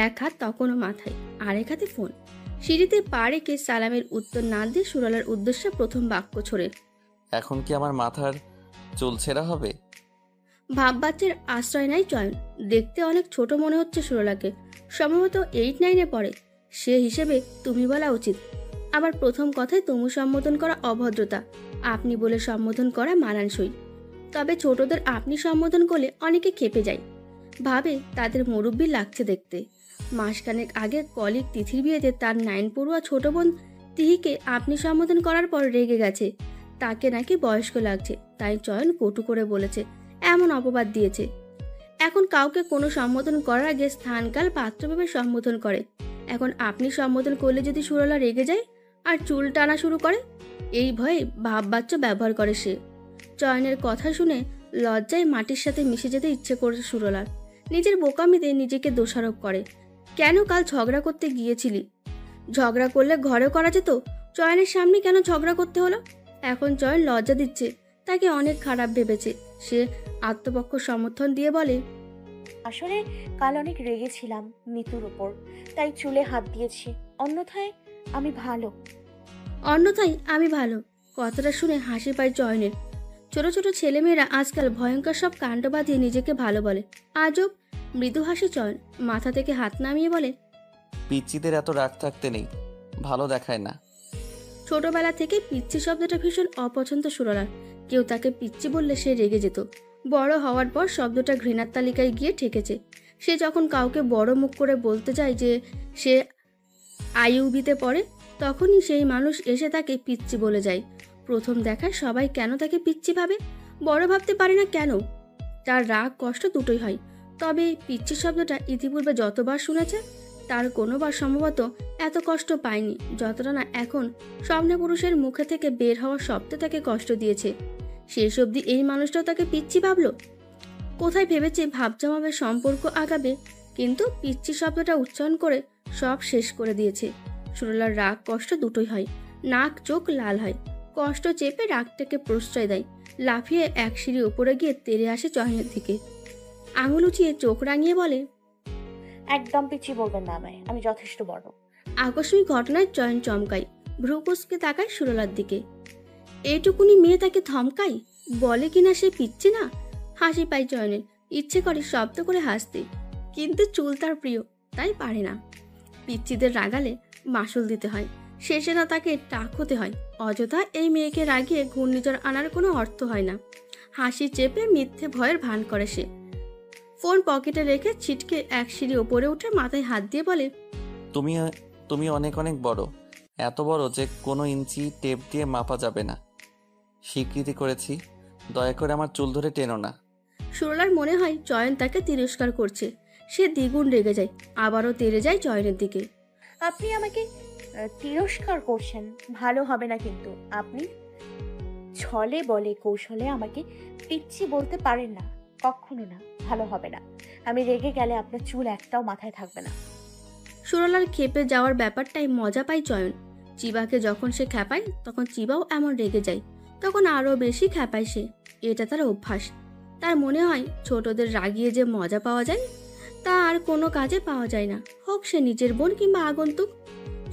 Speaker 1: এক হাত তখনও মাথায়, আরেক হাতে ফোন। সিঁড়িতে পা রেখে সালামের উত্তর না দিয়ে সুরলার উদ্দেশ্যে প্রথম বাক্য ছড়ে,
Speaker 2: এখন কি আমার মাথার চুল ছেঁড়া হবে?
Speaker 1: ভাববাচ্চের আশ্রয় নেয় চয়ন। দেখতে অনেক ছোট মনে হচ্ছে সুরলাকে। সম্ভবত 8-9-এ পড়ে। সে হিসেবে তুমি বলা উচিত। আবার প্রথম কথায় তুমু সম্বোধন করা অভদ্রতা, আপনি বলে সম্বোধন করা মানানসই। তবে ছোটদের আপনি সম্বোধন করলে অনেকে ক্ষেপে যায়, ভাবে তাদের মুরব্বি লাগছে দেখতে। মাসখানেক আগে কলিগ তিথির বিয়েতে তার 9 পড়ুয়া ছোট বোন তিহিকে আপনি সম্বোধন করার পর রেগে গেছে। তাকে নাকি বয়স্ক লাগছে, তাই চয়ন কটু করে বলেছে, এমন অপবাদ দিয়েছে। এখন কাউকে কোনো সম্বোধন করার আগে স্থানকাল পাত্র ভেবে সম্বোধন করে। এখন আপনি সম্বোধন করলে যদি সুরলা রেগে যায় আর চুল টানা শুরু করে, এই ভয়ে ভাববাচ্য ব্যবহার করে সে। চয়নের কথা শুনে লজ্জায় মাটির সাথে মিশে যেতে ইচ্ছে করছে সুরলার। নিজের বোকামিতে নিজেকে দোষারোপ করে। কেন কাল ঝগড়া করতে গিয়েছিলি? ঝগড়া করলে ঘরে করা যেত, চয়নের সামনে কেন ঝগড়া করতে হলো? এখন চয়ন লজ্জা দিচ্ছে, তাকে অনেক খারাপ ভেবেছে। সে আত্মপক্ষ সমর্থন দিয়ে বলে,
Speaker 4: আসলে কাল অনেক রেগেছিলাম নিতুর উপর, তাই চুলে হাত দিয়েছি। অন্যথায় আমি ভালো। কথাটা শুনে হাসি পায় চয়নের। ছোট ছোট ছেলেমেয়েরা আজকাল ভয়ঙ্কর সব কাণ্ড বাঁধিয়ে নিজেকে ভালো বলে। আজব। মৃদু হাসি চয়ন, মাথা থেকে হাত নামিয়ে বলে,
Speaker 2: পিচ্চিদের এত রাগ থাকতে নেই, ভালো দেখায় না।
Speaker 1: ছোটবেলা থেকে পিচ্চি শব্দটা ভীষণ অপছন্দ সুরলার। কেউ তাকে পিচ্চি বললে সে রেগে যেত। বড় হওয়ার পর শব্দটা ঘৃণার তালিকায় গিয়ে ঠেকেছে। সে যখন কাউকে বড় মুখ করে বলতে যায় যে সে আইইউবিতে পড়ে, তখনই সেই মানুষ এসে তাকে পিচ্চি বলে যায়। প্রথম দেখায় সবাই কেন তাকে পিচ্চি ভাবে, বড় ভাবতে পারে না কেন? তার রাগ কষ্ট দুটোই হয়। তবে পিচ্চি শব্দটা ইতিপূর্বে যতবার শুনেছে তার কোনোবার সম্ভবত এত কষ্ট পায়নি যতটা না এখন স্বপ্নে পুরুষের মুখে থেকে বের হওয়া শব্দ তাকে কষ্ট দিয়েছে। শেষ অবধি এই মানুষটাও তাকে পিচ্চি ভাবলো। কোথায় ভেবেছে ভাব জমাবে, সম্পর্ক আগাবে, কিন্তু পিচ্চি শব্দটা উচ্চারণ করে সব শেষ করে দিয়েছে। সুরলার রাগ কষ্ট দুটোই হয়, নাক চোখ লাল হয়। কষ্ট চেপে রাগটাকে প্রশ্রয় দেয়, লাফিয়ে এক সিঁড়ি উপরে গিয়ে তেড়ে আসে চয়নের দিকে। আঙুল উঁচিয়ে চোখ রাঙিয়ে বলে,
Speaker 4: একদম পিচ্ছি বলবেন না আমায়, আমি যথেষ্ট বড়।
Speaker 1: আকস্মিক ঘটনায় চয়ন চমকায়, ভ্রু কুঁচকে তাকায় সুরলার দিকে। এইটুকুনি মেয়ে তাকে থমকায়, বলে কিনা সে পিচ্ছি না। হাসি পায় চয়নের, ইচ্ছে করে শব্দ করে হাসতে, কিন্তু চুল তার প্রিয়, তাই পারে না। পিচ্ছিদের রাগালে মাসুল দিতে হয়, শেষে না তাকে টাক হতে হয়। অযথা এই মেয়েকে রাগিয়ে ঘূর্ণিঝড় আনার কোনো অর্থ হয় না। হাসি চেপে মিথ্যে ভয়ের ভান করে সে। ফোন পকেটে রেখে ছিটকে এক সিঁড়ি ওপরে উঠে মাথায় হাত দিয়ে বলে,
Speaker 2: তুমি তুমি অনেক অনেক বড়, এত বড় যে কোনো ইঞ্চি টেপ দিয়ে মাপা যাবে না। স্বীকৃতি করেছি, দয়া করে আমার চুল ধরে টেনো না।
Speaker 1: সুরলার মনে হয় চয়ন তাকে তিরস্কার করছে। সে দ্বিগুণ রেগে যায়, আবারও তেড়ে যায় চয়নের দিকে।
Speaker 4: আপনি আমাকে তিরস্কার করছেন, ভালো হবে না কিন্তু। আপনি ছলে বলে কৌশলে আমাকে পিচ্ছি বলতে পারেন না, কখনো না, ভালো হবে না। আমি রেগে গেলে আপনার চুল একটাও মাথায় থাকবে না।
Speaker 1: সুরলার খেপে যাওয়ার ব্যাপারটাই মজা পায় চয়ন। চিবাকে যখন সে খেপায় তখন চিবাও এমন রেগে যায়, তখন আরও বেশি খেপায় সে। এটা তার অভ্যাস। তার মনে হয় ছোটদের রাগিয়ে যে মজা পাওয়া যায় তা আর কোনো কাজে পাওয়া যায় না, হোক সে নিজের বোন কিংবা আগন্তুক।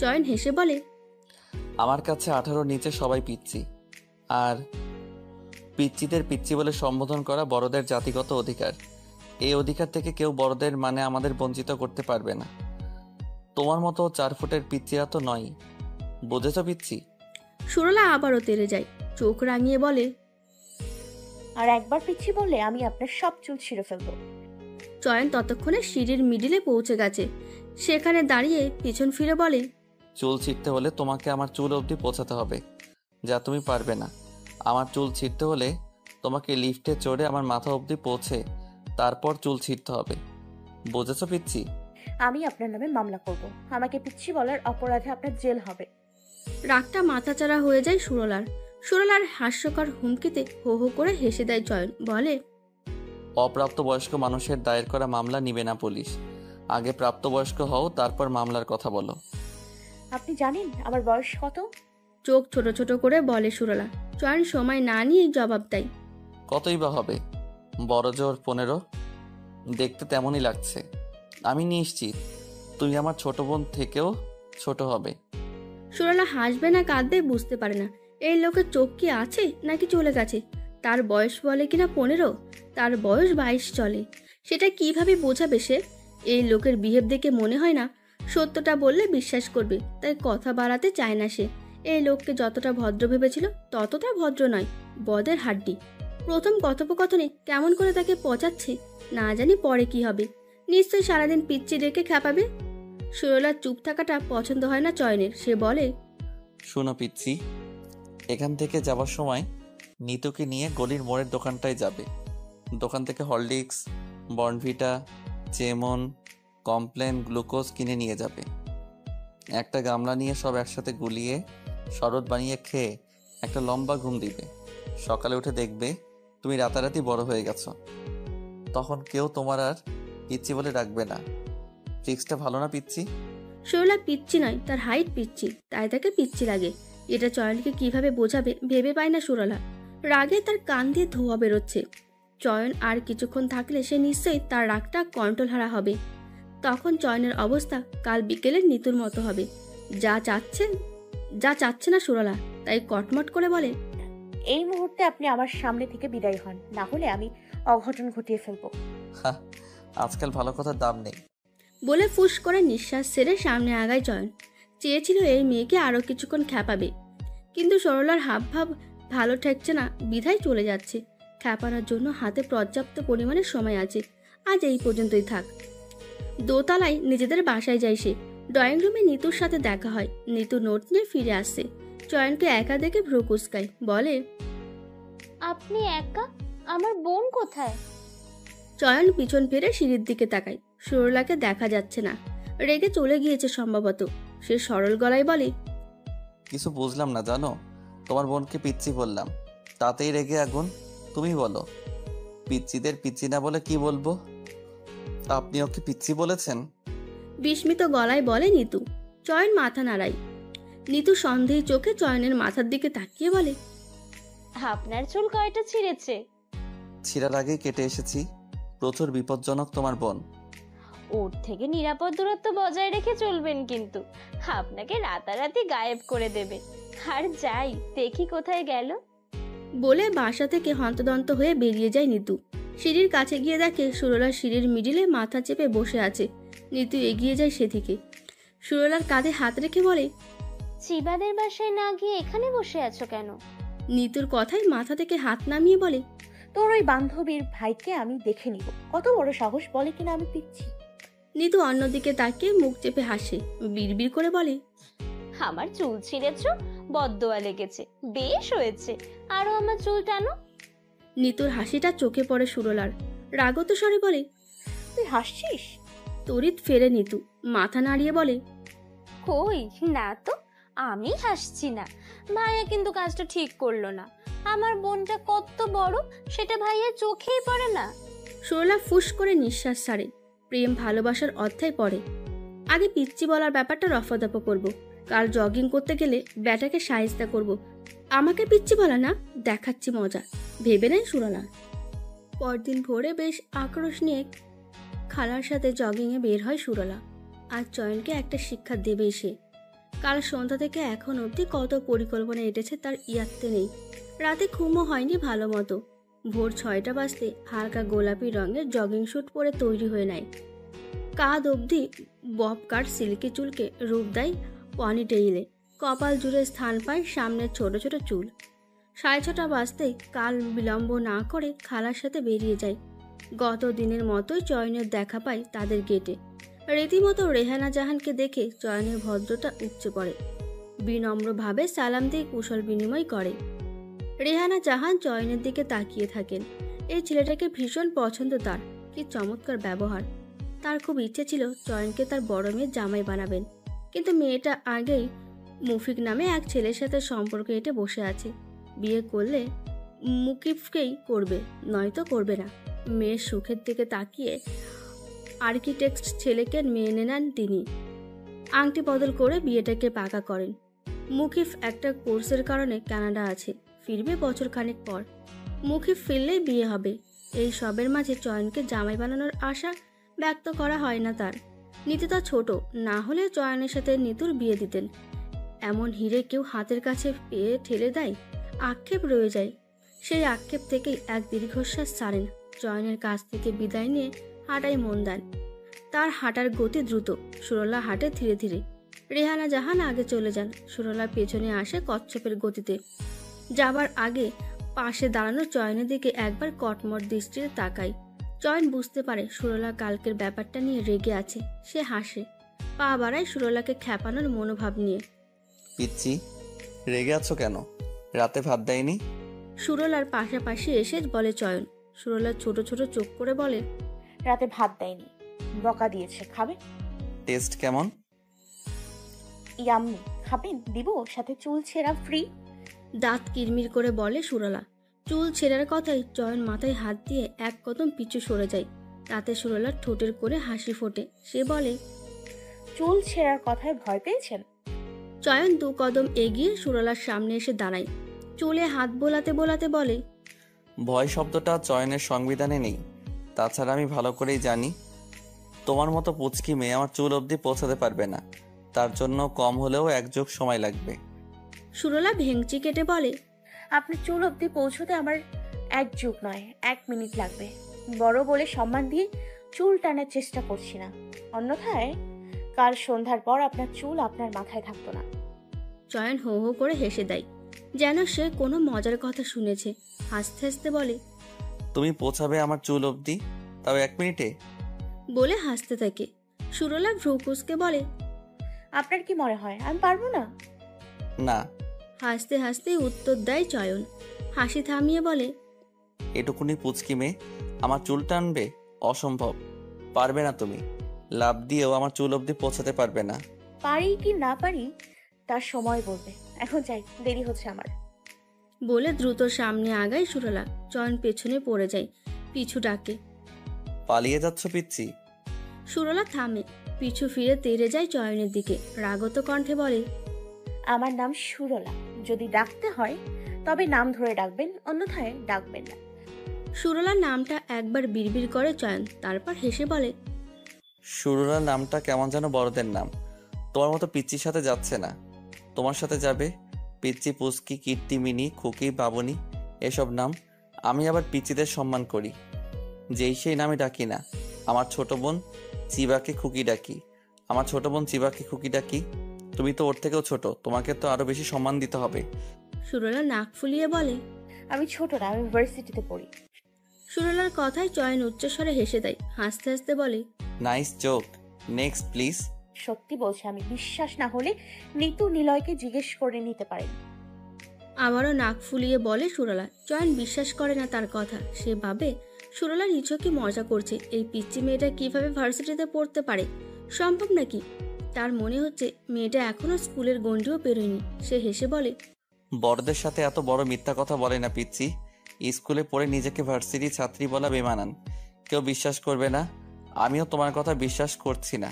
Speaker 1: চয়ন হেসে বলে,
Speaker 2: আমার কাছে 18 নিচে সবাই পিচ্ছি, আর পিচ্চিদের পিচ্ছি বলে সম্বোধন করা বড়দের জাতিগত অধিকার। এই অধিকার থেকে কেউ বড়দের মানে আমাদের বঞ্চিত করতে পারবে না। তোমার মতো 4 ফুটের পিচ্চিরা তো নয়, বুঝেছ পিচ্ছি?
Speaker 1: সুরলা আবারও তেড়ে যায়, চোখ রাঙিয়ে বলে,
Speaker 4: আর একবার পিচ্ছি বললে আমি আপনার সব চুল ছিঁড়ে ফেলবো।
Speaker 1: চয়ন ততক্ষণে সিঁড়ির মিডিলে পৌঁছে গেছে। সেখানে দাঁড়িয়ে পিছন ফিরে বলে,
Speaker 2: চুল ছিঁড়তে হলে তোমাকে আমার চুল অবধি পৌঁছাতে হবে, যা তুমি পারবে না। আমার চুল ছিঁড়তে হলে তোমাকে লিফটে চড়ে আমার মাথা অবধি পৌঁছে তারপর চুল ছিঁড়তে হবে, বুঝেছ পিচ্ছি?
Speaker 4: আমি আপনার নামে মামলা করব। আমাকে পিচ্ছি বলার অপরাধে আপনার জেল হবে।
Speaker 1: রাগটা মাথাচাড়া হয়ে যায় সুরলার। সুরলার হাস্যকর হুমকিতে হো হো করে হেসে দেয় চয়ন, বলে,
Speaker 2: অপ্রাপ্তবয়স্ক মানুষের দায়ের করা মামলা নিবে না পুলিশ। আগে প্রাপ্তবয়স্ক হও, তারপর মামলার কথা বলো।
Speaker 4: আপনি জানেন আমার বয়স কত?
Speaker 1: চোখ ছোট ছোট করে বলে সুরলা। চয়ন সময় না নিয়ে জবাব দেয়,
Speaker 2: কতই বা হবে, বড় জোর 15। দেখতে তেমনই লাগছে। আমি নিশ্চিত তুমি আমার ছোট বোন থেকেও ছোট হবে।
Speaker 1: সুরলা হাসবে না কাঁদবে বুঝতে পারে না। এই লোকের চোখ কি আছে নাকি চলে গেছে? তার বয়স বলে কিনা 15, তার বয়স 22 চলে। সেটা কিভাবে বোঝাবে সে? এই লোকের বিহেভ দেখে মনে হয় না সত্যটা বললে বিশ্বাস করবে, তাই কথা বাড়াতে চায় না সে। এই লোককে যতটা ভদ্র ভেবেছিল ততটা ভদ্র নয়, বদের হাড্ডি। প্রথম কথোপকথনে কেমন করে তাকে পচাচ্ছে, না জানি পরে কি হবে। নিশ্চয়ই সারাদিন পিচ্ছি রেখে খেপাবে। সুরলার চুপ থাকাটা পছন্দ হয় না চয়নের। সে বলে,
Speaker 2: শুনো পিচ্ছি, এখান থেকে যাওয়ার সময় নিতুকে নিয়ে গলির মোড়ের দোকানটায় যাবে। দোকান থেকে হরলিক্স, বর্নভিটা, চেমন, কমপ্লেন, গ্লুকোজ কিনে নিয়ে যাবে। একটা গামলা নিয়ে সব একসাথে গুলিয়ে শরবত বানিয়ে খেয়ে একটা লম্বা ঘুম দিবে। সকালে উঠে দেখবে তুমি রাতারাতি বড় হয়ে গেছো। তখন কেউ তোমার আর পিচ্ছি বলে ডাকবে না। ট্রিক্সটা ভালো না পিচ্ছি?
Speaker 1: সুরলা পিচ্ছি নয়, তার হাইট পিচ্ছি, তাই তাকে পিচ্ছি লাগে। এটা চয়নকে কিভাবে বোঝাবে ভেবে পায় না সুরলা। রাগে তার কান দিয়ে ধোঁয়া বেরোচ্ছে। চয়ন আর কিছুক্ষণ থাকলে সে নিশ্চয়ই তার রাগটা কন্ট্রোল হারা হবে। তখন চয়নের অবস্থা কাল বিকেলের নিতুর মতো হবে। যা চাচ্ছে না সুরলা, তাই কটমট করে বলে,
Speaker 4: এই মুহূর্তে আপনি আমার সামনে থেকে বিদায় হন, না হলে আমি অঘটন ঘটিয়ে ফেলবো।
Speaker 2: আজকাল ভালো কথার দাম নেই।
Speaker 1: বলে ফুস করে নিঃশ্বাস ছেড়ে সামনে আগায় চয়ন। চেয়েছিল এই মেয়েকে আরো কিছুক্ষণ খ্যাপাবে, কিন্তু সরলার হাবভাব ভালো ঠেকছে না, বিধায় চলে যাচ্ছে। খ্যাপানোর জন্য হাতে পর্যাপ্ত পরিমাণে সময় আছে। আজ এই পর্যন্তই থাক। দোতলায় নিজেদের বাসায় যায় সে। ড্রয়িং রুমে নিতুর সাথে দেখা হয়। নিতু নোট নিয়ে ফিরে আসছে। চয়নকে একা দেখে ভ্রু কুঁচকায়, বলে,
Speaker 7: আপনি একা? আমার বোন কোথায়?
Speaker 1: চয়ন পিছন ফিরে সিঁড়ির দিকে তাকায়। সরলাকে দেখা যাচ্ছে না, রেগে চলে গিয়েছে সম্ভবত। সে সরল গলায় বলে,
Speaker 2: কিছু বুঝলাম না জানো, তোমার বোনকে পিচ্ছি বললাম, তাতেই রেগে আগুন। তুমি বলো, পিচ্চিদের পিচ্ছি না বলে কি বলবো? আপনি ওকে পিচ্ছি বলেছেন?
Speaker 1: বিস্মিত গলায় বলে নিতু। চয়ন মাথা নাড়ায়। নিতু সন্দেহী চোখে চয়নের মাথার দিকে তাকিয়ে বলে,
Speaker 7: আপনার চুল কয়টা ছিঁড়েছে?
Speaker 2: ছিঁড়ার আগেই কেটে এসেছি। প্রচুর বিপজ্জনক তোমার বোন।
Speaker 7: ওর থেকে নিরাপদ দূরত্ব বজায় রেখে চলবেন, কিন্তু আপনাকে রাতারাতি গায়েব করে দেবে। আর যাই দেখি কোথায় গেল।
Speaker 1: বলে বাসা থেকে হন্তদন্ত হয়ে বেরিয়ে যায় নিতু। সিঁড়ির কাছে গিয়ে দেখে সুরলা সিঁড়ির মিডিলে মাথা চেপে বসে আছে। নিতু এগিয়ে যায় সেদিকে। সুরলার কাঁধে হাত রেখে বলে,
Speaker 7: চিবাদের বাসায় না গিয়ে এখানে বসে আছো কেন?
Speaker 1: নিতুর কথায় মাথা থেকে হাত নামিয়ে বলে,
Speaker 4: তোর ওই বান্ধবীর ভাইকে আমি দেখে নিব, কত বড় সাহস বলে কিনা আমি পিচ্ছি।
Speaker 1: নিতু অন্যদিকে তাকিয়ে মুখ চেপে হাসে, বিড়বিড় করে বলে,
Speaker 7: আমার চুল ছিঁড়েছ, বদদোয়া লেগেছে। বেশ হয়েছে, আরো আমার চুল টানো।
Speaker 1: নিতুর হাসিটা চোখে পড়ে সুরলার। রাগত স্বরে বলে,
Speaker 4: তুই হাসছিস?
Speaker 1: তড়িৎ ফেরে নিতু, মাথা নাড়িয়ে বলে,
Speaker 7: কই না তো, আমি হাসছি না। ভাইয়া কিন্তু কাজটা ঠিক করলো না। আমার বোনটা কত বড় সেটা ভাইয়া চোখেই পড়ে না।
Speaker 1: সুরলা ফুস করে নিঃশ্বাস ছাড়ে। প্রেম ভালোবাসার অধ্যায় পড়ে। আগে পিচ্চি বলার ব্যাপারটা রফাদফা করব। কাল জগিং করতে গেলে ব্যাটাকে সাহিস্তা করব। আমাকে পিচ্চি বলা না, দেখাচ্ছি মজা, ভেবে নেয় সুরলা। পরদিন ভোরে বেশ আক্রোশ নিয়ে খালার সাথে জগিংয়ে বের হয় সুরলা। আর চয়নকে একটা শিক্ষা দেবেই সে। কাল সন্ধ্যা থেকে এখন অবধি কত পরিকল্পনা এঁটেছে তার ইয়াত্তে নেই। রাতে ঘুমও হয়নি ভালো মতো। ভোর 6টা বাজতে হালকা গোলাপি রঙের জগিং স্যুট পরে তৈরি হয়ে নেয়। কাঁধ অবধি বব কাট সিল্কি চুলকে রূপ দেয় পনিটেইলে। কপাল জুড়ে স্থান পায় সামনের ছোট ছোট চুল। 6:30 বাজতেই কাল বিলম্ব না করে খালার সাথে বেরিয়ে যায়। গত দিনের মতোই চয়নের দেখা পায় তাদের গেটে। রীতিমতো রেহানা জাহানকে দেখে চয়নের ভদ্রতা উপচে পড়ে। বিনম্রভাবে সালাম দিয়ে কুশল বিনিময় করে। রেহানা জাহান চয়নের দিকে তাকিয়ে থাকেন। এই ছেলেটাকে ভীষণ পছন্দ তার, কি চমৎকার ব্যবহার। তার খুব ইচ্ছে ছিল চয়নকে তার বড় মেয়ের জামাই বানাবেন, কিন্তু মেয়েটা আগেই মুফিক নামে এক ছেলের সাথে সম্পর্ক এঁটে বসে আছে। বিয়ে করলে মুকিফকেই করবে, নয়তো করবে না। মেয়ের সুখের দিকে তাকিয়ে আর্কিটেক্ট ছেলেকে মেনে নেন তিনি। আংটি বদল করে বিয়েটাকে পাকা করেন। মুকিফ একটা কোর্সের কারণে কানাডা আছে, ফিরবে বছর খানেক পর। মুকিফ ফিরলেই বিয়ে হবে। এই সবের মাঝে চয়নকে জামাই বানানোর আশা ব্যক্ত করা হয় না তার। নিতু তা ছোট, না হলে চয়নের সাথে নিতুর বিয়ে দিতেন। এমন হিরে কেউ হাতের কাছে পেয়ে ঠেলে দেয়, আক্ষেপ রয়ে যায়। সেই আক্ষেপ থেকেই এক দীর্ঘশ্বাস ছাড়েন। চয়নের কাছ থেকে বিদায় নিয়ে হাঁটায় মন দেন। তার হাঁটার গতি দ্রুত, সুরলা হাঁটে ধীরে ধীরে। রেহানা জাহান আগে চলে যান, সুরলা পেছনে আসে কচ্ছপের গতিতে। যাবার আগে পাশে দাঁড়ানো চয়নের দিকে একবার কটমট দৃষ্টিতে তাকায়। চয়ন বুঝতে পারে সুরলা কালকের ব্যাপারটা নিয়ে রেগে আছে। সে হাসে, পা বাড়ায় সুরলাকে খ্যাপানোর মনোভাব নিয়ে।
Speaker 2: পিচ্ছি, রেগে আছো কেন? রাতে ভাত দেয়নি?
Speaker 1: সুরলার পাশাপাশি এসে বলে চয়ন। সুরলা ছোট ছোট চোখ করে বলে,
Speaker 4: রাতে ভাত দেয়নি, বকা দিয়েছে। খাবে?
Speaker 2: টেস্ট কেমন?
Speaker 4: ইয়াম্মি। খাবেন? দিব, সাথে চুল ছেঁড়া ফ্রি।
Speaker 1: দাঁত কিরমির করে বলে সুরলা। চুল ছেঁড়ার কথাই চয়ন মাথায় হাত দিয়ে এক কদম পিছু সরে যায়। তাতে সুরলার ঠোঁটের করে হাসি ফোটে। সে বলে,
Speaker 4: চুল ছেঁড়ার কথায় ভয় পেয়েছেন?
Speaker 1: চয়ন 2 কদম এগিয়ে সুরলার সামনে এসে দাঁড়ায়। চুলে হাত বোলাতে বোলাতে বলে,
Speaker 2: ভয় শব্দটা চয়নের সংবিধানে নেই। তাছাড়া আমি ভালো করেই জানি তোমার মতো পুচকি মেয়ে আমার চুল অবধি পৌঁছাতে পারবে না। তার জন্য কম হলেও 1 যুগ সময় লাগবে।
Speaker 1: সুরলা ভেঙচি কেটে বলে,
Speaker 4: আপনার চুল অব্দি পৌঁছতে আমার 1 যুগ নয়, 1 মিনিট লাগবে। বড় বলে সম্মান দিয়ে চুল টানার চেষ্টা করছি না, অন্যথায় কাল সন্ধ্যার পর আপনার চুল আপনার মাথায় থাকতো না।
Speaker 1: চয়ন হো হো করে হেসে দেয়, যেন সে কোনো মজার কথা শুনেছে। হাসতে হাসতে বলে,
Speaker 2: তুমি পৌঁছাবে আমার চুল অবধি, তাও 1 মিনিটে?
Speaker 1: বলে হাসতে থাকে। সুরলা ভ্রুকুসকে বলে,
Speaker 4: আপনার কি মনে হয় আমি পারবো না?
Speaker 2: না।
Speaker 1: হাসতে হাসতে উত্তর দেয় চয়ন। হাসি থামিয়ে বলে,
Speaker 2: এটুকুনি পুচকি মেয়ে আমার চুল টানবে? অসম্ভব, পারবে না তুমি। লাভ দিয়েও আমার চুল অবধি পৌঁছাতে পারবে না।
Speaker 4: পারি কি না পারি তার সময় বলবে, এখন যাই, দেরি হচ্ছে আমার।
Speaker 1: বলে দ্রুত সামনে আগায় সুরলা। চয়ন পেছনে পড়ে যায়, পিছু ডাকে।
Speaker 2: পালিয়ে যাচ্ছ পিচ্ছি?
Speaker 1: সুরলা থামে, পিছু ফিরে তেড়ে যায় চয়নের দিকে, রাগত কণ্ঠে বলে,
Speaker 4: আমার নাম সুরলা, যদি ডাকতে হয় তবে নাম ধরে ডাকবেন, অন্যথায় ডাকবেন না।
Speaker 1: সুরলার নামটা একবার বিড়বিড় করে চয়ন, তারপর হেসে বলে,
Speaker 2: সুরুরা নামটা কেমন যেন বড়দের নাম। তোমার মতো পিচ্চির সাথে যাচ্ছে না। তোমার সাথে যাবে পিচ্চি, পুস্কি, কীর্তি, মিনি, খুকি, বাবুনি, এসব নাম। আমি আবার পিচ্চিদের সম্মান করি, যেই সেই নামে ডাকি না। আমার ছোট বোন চিবাকে খুকি ডাকি, আমার ছোট বোন চিবাকে খুকি ডাকি। তুমি তো ওর থেকেও ছোট, তোমাকে তো আরো বেশি সম্মান দিতে হবে।
Speaker 1: সুরলা নাক ফুলিয়ে বলে,
Speaker 4: আমি ছোট না, আমি ভার্সিটিতে পড়ি।
Speaker 1: সুরলার কথায় চয়ন উচ্চস্বরে হেসে দেয়, হাসতে হাসতে বলে,
Speaker 2: নাইস জোক, নেক্সট প্লিজ।
Speaker 4: সত্যি বলছি, আমি বিশ্বাস না হলে নিতু নিলয়কে জিজ্ঞেস করে নিতে পারেন।
Speaker 1: আবারও নাক ফুলিয়ে বলে সুরলা। চয়ন বিশ্বাস করে না তার কথা। সে ভাবে সুরলা নিছকই মজা করছে। এই পিচ্চি মেয়েটা কিভাবে ভার্সিটিতে পড়তে পারে, সম্ভব নাকি? তার মনে হচ্ছে মেয়েটা এখনো স্কুলের গণ্ডিও পেরোয়নি। সে হেসে বলে,
Speaker 2: বড়দের সাথে এত বড় মিথ্যা কথা বলে না পিচ্চি। স্কুলে পড়ে নিজেকে ভার্সিটি ছাত্রী বলা বেমানান, কেউ বিশ্বাস করবে না। আমিও তোমার কথা বিশ্বাস করছি না।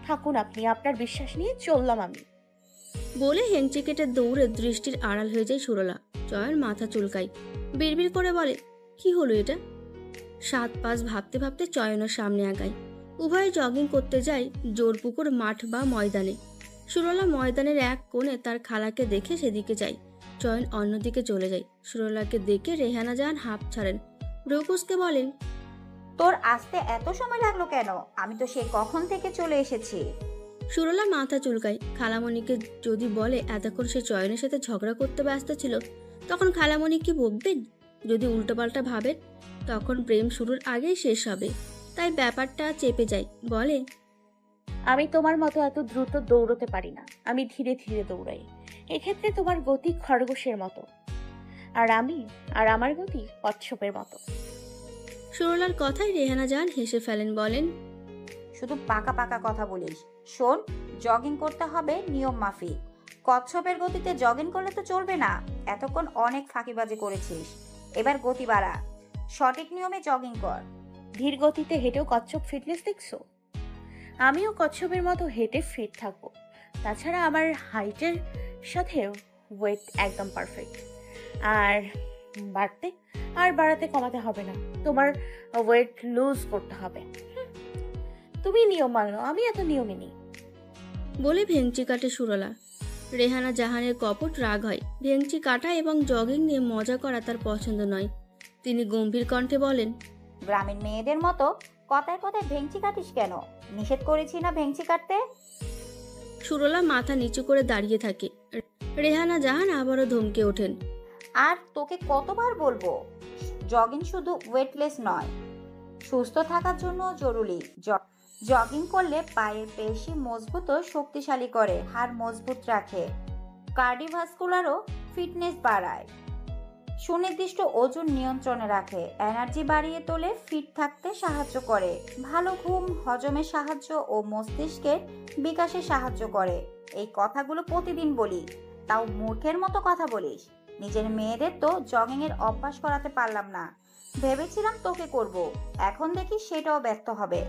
Speaker 4: থাকুন আপনি, আপনার বিশ্বাস নিয়ে চললাম আমি।
Speaker 1: বলে হেঞ্চি কেটে দৌড়ে দৃষ্টির আড়াল হয়ে যায় সুরলা। চয়ন মাথা চুলকায়, বিড়বিড় করে বলে, কি হলো এটা? 7-5 ভাবতে ভাবতে চয়নের সামনে আগায়। উভয়ে জগিং করতে যায় জোরপুকুর মাঠ বা ময়দানে। সুরলা ময়দানের এক কোণে তার খালাকে দেখে সেদিকে যায়। চয়ন অন্যদিকে চলে যায়। সুরলাকে দেখে রেহানা জাহান হাঁপ ছাড়েন, ব্রুকুসকে বলেন,
Speaker 3: তোর আসতে এত সময় লাগলো কেন? আমি তো সেই কখন থেকে চলে এসেছি।
Speaker 1: সুরলা মাথা চুলকায়। খালামণিকে যদি বলে এতক্ষণ সে চয়নের সাথে ঝগড়া করতে ব্যস্ত ছিল, তখন খালামণি কি বকবেন? যদি উল্টোপাল্টা ভাবেন, তখন প্রেম শুরুর আগেই শেষ হবে। তাই ব্যাপারটা চেপে যায়, বলে,
Speaker 4: আমি তোমার মতো এত দ্রুত দৌড়তে পারি না, আমি ধীরে ধীরে দৌড়াই। এক্ষেত্রে তোমার গতি খরগোশের মতো, আর আমার গতি কচ্ছপের মতো।
Speaker 1: সুরলার কথায় রেহানা জাহান হেসে ফেলেন, বলেন,
Speaker 3: শুধু পাকা পাকা কথা বলিস। শোন, জগিং করতে হবে নিয়ম মাফিক। কচ্ছপের গতিতে জগিং করলে তো চলবে না। এতক্ষণ অনেক ফাঁকিবাজি করেছিস, এবার গতি বাড়া, সঠিক নিয়মে জগিং কর।
Speaker 4: ধীর গতিতে হেঁটেও কচ্ছপ ফিটনেস দেখছো? আমিও কচ্ছপের মতো হেঁটে ফিট থাকবো। তাছাড়া আমার হাইটের সাথে ওয়েট একদম পারফেক্ট। আর বাড়াতে কমাতে হবে না, তোমার ওয়েট লুজ করতে হবে। তুমি নিয়ম মানো, আমি এত নিয়মে নেই।
Speaker 1: বলে ভেঙচি কাটে সুরলা। রেহানা জাহানের কপট রাগ হয়। ভেঙচি কাটা এবং জগিং নিয়ে মজা করা তার পছন্দ নয়। তিনি গম্ভীর কণ্ঠে বলেন,
Speaker 3: গ্রামীণ মেয়েদের মতো কথায় কথায় ভেংচি কাটিস কেন? নিষেধ করেছি না ভেংচি কাটতে?
Speaker 1: সুরলা মাথা নিচু করে দাঁড়িয়ে থাকে। রেহানা জাহান আবারও ধমকে ওঠেন,
Speaker 3: আর তোকে কতবার বলবো, জগিং শুধু ওয়েটলেস নয়, সুস্থ থাকার জন্য জরুরি। জগিং করলে পায়ের পেশি মজবুত ও শক্তিশালী করে, হাড় মজবুত রাখে, কার্ডিওভাস্কুলারও ফিটনেস বাড়ায়, সুনির্দিষ্ট ওজন নিয়ন্ত্রণে রাখে, এনার্জি বাড়িয়ে তোলে, ফিট থাকতে সাহায্য করে, ভালো ঘুম, হজমে সাহায্য ও মস্তিষ্কের বিকাশে সাহায্য করে। এই কথাগুলো প্রতিদিন বলি, তাও মূর্খের মতো কথা বলিস। নিজের মেয়েদের তো জগিং এর অভ্যাস করাতে পারলাম না, ভেবেছিলাম তোকে করব, এখন দেখি সেটাও ব্যর্থ হবে।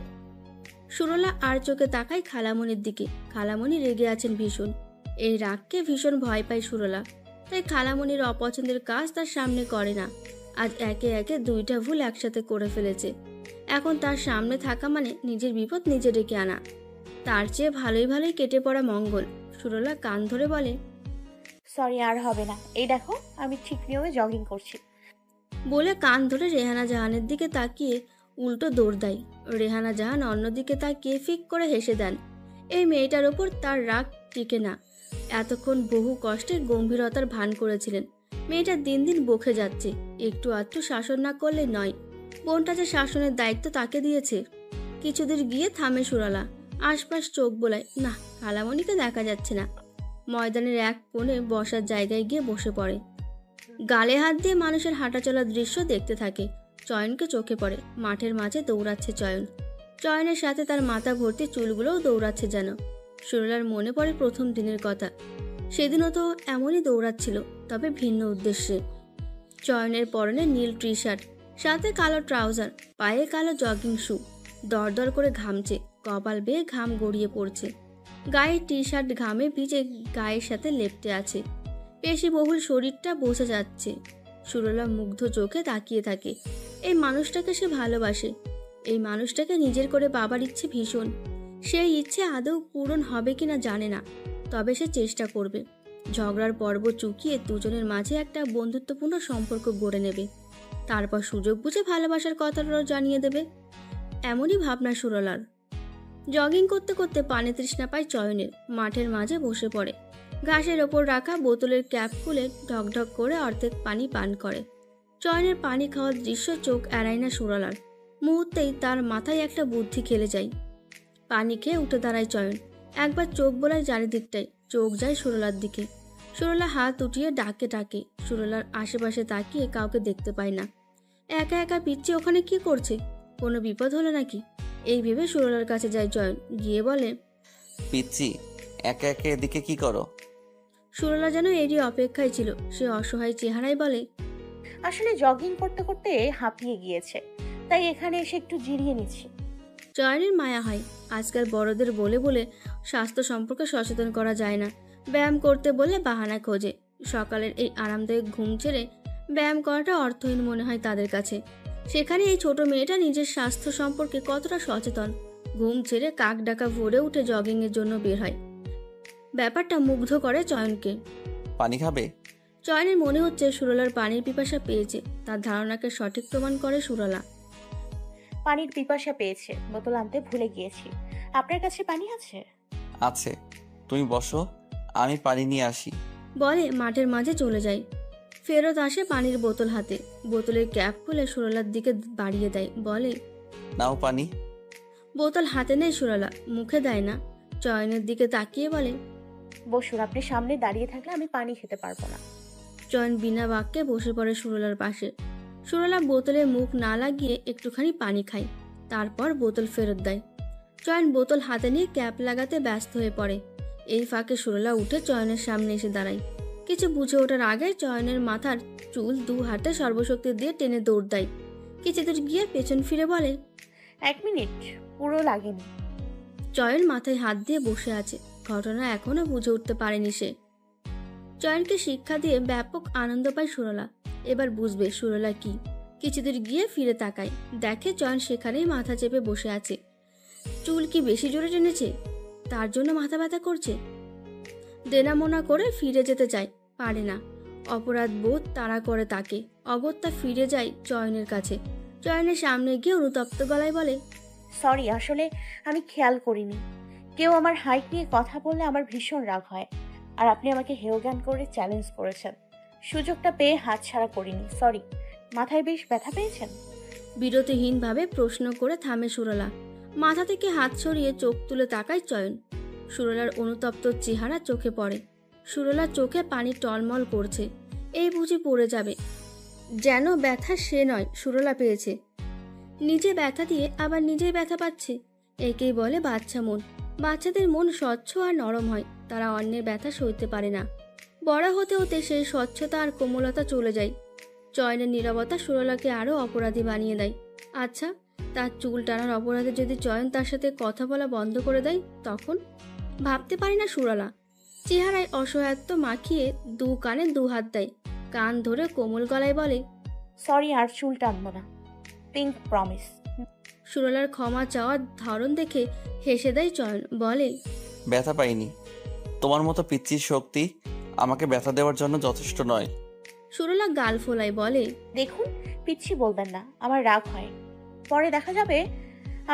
Speaker 1: সুরলা আর চোখে তাকায় খালামণির দিকে। খালামণি রেগে আছেন ভীষণ। এই রাগকে ভীষণ ভয় পায় সুরলা। তাই খালামণির অপছন্দের কাজ তার সামনে করে না। আজ একে একে 2টা ভুল একসাথে করে ফেলেছে। এখন তার সামনে থাকা মানে নিজের বিপদ নিজে ডেকে আনা। তার চেয়ে ভালোই কেটে পড়া মঙ্গল। সুরলা কান ধরে বলে,
Speaker 4: সরি, আর হবে না। এই দেখো, আমি ঠিক নিয়মে জগিং করছি।
Speaker 1: বলে কান ধরে রেহানা জাহানের দিকে তাকিয়ে উল্টো দৌড় দেয়। রেহানা জাহান অন্যদিকে তাকিয়ে ফিক করে হেসে দেন। এই মেয়েটার ওপর তার রাগ টিকে না। এতক্ষণ বহু কষ্টে গম্ভীরতার ভান করেছিলেন। মেয়েটা দিন দিন বকে যাচ্ছে। একটু আধটু শাসন না করলে নয়। বোনটা যে শাসনের দায়িত্ব তাকে দিয়েছে। কিছুদূর গিয়ে থামে সুরলা। আশপাশ চোখ বোলায়, না, খালামণিকে দেখা যাচ্ছে না। ময়দানের এক কোণে বসার জায়গায় গিয়ে বসে পড়ে। গালে হাত দিয়ে মানুষের হাঁটাচলার দৃশ্য দেখতে থাকে। চয়নকে চোখে পড়ে। মাঠের মাঝে দৌড়াচ্ছে চয়ন। চয়নের সাথে তার মাথা ভর্তি চুলগুলোও দৌড়াচ্ছে যেন। সুরলার মনে পড়ে প্রথম দিনের কথা। সেদিনও তো এমনই দৌড়াচ্ছিল, তবে ভিন্ন উদ্দেশ্যে। চয়নের পরনে নীল টি শার্ট, সাথে কালো ট্রাউজার, পায়ে কালো জগিং শু। দরদর করে ঘামছে, কপাল বেয়ে ঘাম গড়িয়ে পড়ছে। গায়ের টি শার্ট ঘামে ভিজে গায়ের সাথে লেপ্টে আছে। পেশিবহুল শরীরটা বোঝা যাচ্ছে। সুরলা মুগ্ধ চোখে তাকিয়ে থাকে। এই মানুষটাকে সে ভালোবাসে। এই মানুষটাকে নিজের করে বাবার ইচ্ছে ভীষণ। সেই ইচ্ছে আদৌ পূরণ হবে কিনা জানে না, তবে সে চেষ্টা করবে। ঝগড়ার পর্ব চুকিয়ে দুজনের মাঝে একটা বন্ধুত্বপূর্ণ সম্পর্ক গড়ে নেবে। তারপর সুযোগ বুঝে ভালোবাসার কথাটাও জানিয়ে দেবে। এমনই ভাবনা সুরলার। জগিং করতে করতে পানি তৃষ্ণা পায় চয়নের। মাঠের মাঝে বসে পড়ে। ঘাসের ওপর রাখা বোতলের ক্যাপ খুলে ঢকঢক করে অর্ধেক পানি পান করে। চয়নের পানি খাওয়ার দৃশ্য চোখ এড়ায় না সুরলার। মুহূর্তেই তার মাথায় একটা বুদ্ধি খেলে যায়। পানি খেয়ে উঠে দাঁড়ায় চয়ন। একবার চোখ বোলায় চারিদিকটায়, চোখ যায় সুরলার দিকে। সুরলা হাত উঠিয়ে ডাকে। সুরলার আশেপাশে তাকিয়ে কাউকে দেখতে পায় না। একা একা পিচ্ছি ওখানে কি করছে? কোনো বিপদ হলো নাকি? এই ভেবে সুরলার কাছে যায় চয়ন। গিয়ে বলে,
Speaker 2: পিচ্ছি, একা একা এদিকে কি করো?
Speaker 1: সুরলা যেন এরই অপেক্ষায় ছিল। সে অসহায় চেহারায় বলে,
Speaker 4: আসলে জগিং করতে করতে হাঁপিয়ে গিয়েছে, তাই এখানে এসে একটু জিরিয়ে নিচ্ছি।
Speaker 1: চয়নের মায়া হয়। আজকাল বড়দের বলে বলে স্বাস্থ্য সম্পর্কে সচেতন করা যায় না। ব্যায়াম করতে বললে বাহানা খোঁজে। সকালের এই আরামদায়ক ঘুম ছেড়ে ব্যায়াম করাটা অর্থহীন মনে হয় তাদের কাছে। সেখানে এই ছোট মেয়েটা নিজের স্বাস্থ্য সম্পর্কে কতটা সচেতন। ঘুম ছেড়ে কাক ডাকা ভোরে উঠে জগিংয়ের জন্য বের হয়। ব্যাপারটা মুগ্ধ করে চয়নকে।
Speaker 2: পানি খাবে?
Speaker 1: চয়নের মনে হচ্ছে সুরলার পানির পিপাসা পেয়েছে। তার ধারণাকে সঠিক প্রমাণ করে সুরলা।
Speaker 4: পানির পিপাসা পেয়েছে, বোতল আনতে ভুলে গিয়েছি। আপনার কাছে পানি আছে?
Speaker 2: আছে, তুমি বসো, আমি পানি নিয়ে আসি।
Speaker 1: বলে মাঠের মাঝে চলে যায়। ফেরত আসে পানির বোতল হাতে। বোতলের ক্যাপ খুলে সুরলার দিকে বাড়িয়ে দেয়। বলে,
Speaker 2: নাও পানি।
Speaker 1: বোতল হাতে নেয় সুরলা, মুখে দেয় না। চয়নের দিকে তাকিয়ে বলে,
Speaker 4: বসুন, আপনি সামনে দাঁড়িয়ে থাকলে আমি পানি খেতে পারবো না।
Speaker 1: চয়ন বিনা বাক্যে বসে পড়ে সুরলার পাশে। সুরলা বোতলে মুখ না লাগিয়ে একটুখানি পানি খায়। তারপর বোতল ফেরত দেয়। চয়ন বোতল হাতে নিয়ে ক্যাপ লাগাতে ব্যস্ত হয়ে পড়ে। এই ফাঁকে সুরলা উঠে চয়নের সামনে এসে দাঁড়ায়। কিছু বুঝে ওঠার আগে চয়নের মাথার চুল দু হাতে সর্বশক্তি দিয়ে টেনে দৌড় দেয়। কিছু দূর গিয়ে পেছন ফিরে বলে,
Speaker 4: 1 মিনিট, পুরো লাগেনি।
Speaker 1: চয়ন মাথায় হাত দিয়ে বসে আছে। ঘটনা এখনো বুঝে উঠতে পারেনি সে। চয়নকে শিক্ষা দিয়ে ব্যাপক আনন্দ পায় সুরলা। এবার বুঝবে সুরলা কি। কিছুদূর গিয়ে ফিরে তাকায়। দেখে চয়ন সেখানেই মাথা চেপে বসে আছে। চুল কি বেশি জোরে টেনেছে? তার জন্য মাথা ব্যথা করছে? দেনামোনা করে ফিরে যেতে চায়, পারে না। অপরাধ বোধ তাড়া করে তাকে। অগত্যা ফিরে যায় চয়নের কাছে। চয়নের সামনে গিয়ে অনুতপ্ত গলায় বলে,
Speaker 4: সরি, আসলে আমি খেয়াল করিনি। কেউ আমার হাইট নিয়ে কথা বললে আমার ভীষণ রাগ হয়। আর আপনি আমাকে হেয়জ্ঞান করে চ্যালেঞ্জ করেছেন। সুযোগটা পেয়ে হাতছাড়া করিনি। সরি। মাথায় বেশ ব্যথা পেয়েছেন?
Speaker 1: বিরতিহীনভাবে প্রশ্ন করে থামে সুরলা। মাথা থেকে হাত সরিয়ে চোখ তুলে তাকায় চয়ন। সুরলার অনুতপ্ত চেহারা চোখে পড়ে। সুরলার চোখে পানি টলমল করছে। এই বুঝি পড়ে যাবে। যেন ব্যথা সে নয়, সুরলা পেয়েছে। নিজে ব্যথা দিয়ে আবার নিজেই ব্যথা পাচ্ছে। একেই বলে বাচ্চা মন। বাচ্চাদের মন স্বচ্ছ আর নরম হয়। তারা অন্যের ব্যথা সইতে পারে না। বড় হতে হতে সেই স্বচ্ছতা আর কোমলতা চলে যায়। চয়নের নীরবতা সুরলাকে আরো অপরাধী বানিয়ে দেয়। আচ্ছা, তার চুল টানার অপরাধে যদি চয়ন তার সাথে কথা বলা বন্ধ করে দেয়, তখন? ভাবতে পারি না সুরলা। চেহারায় অসহায়ত্ব মাখিয়ে দু কানে দু হাত দেয়। কান ধরে কোমল গলায় বলে,
Speaker 4: সরি, আর চুল টানবো না। Pink promise.
Speaker 1: সুরলার ক্ষমা চাওয়ার ধরন দেখে হেসে দেয় চয়ন। বলে,
Speaker 2: ব্যথা পাইনি। তোমার মতো পিচ্চির শক্তি আমাকে ব্যথা দেওয়ার জন্য যথেষ্ট নয়।
Speaker 1: সুরলা গাল ফোলায়। বলে,
Speaker 4: দেখুন, পিচ্ছি বলবেন না, আমার রাগ হয়। পরে দেখা যাবে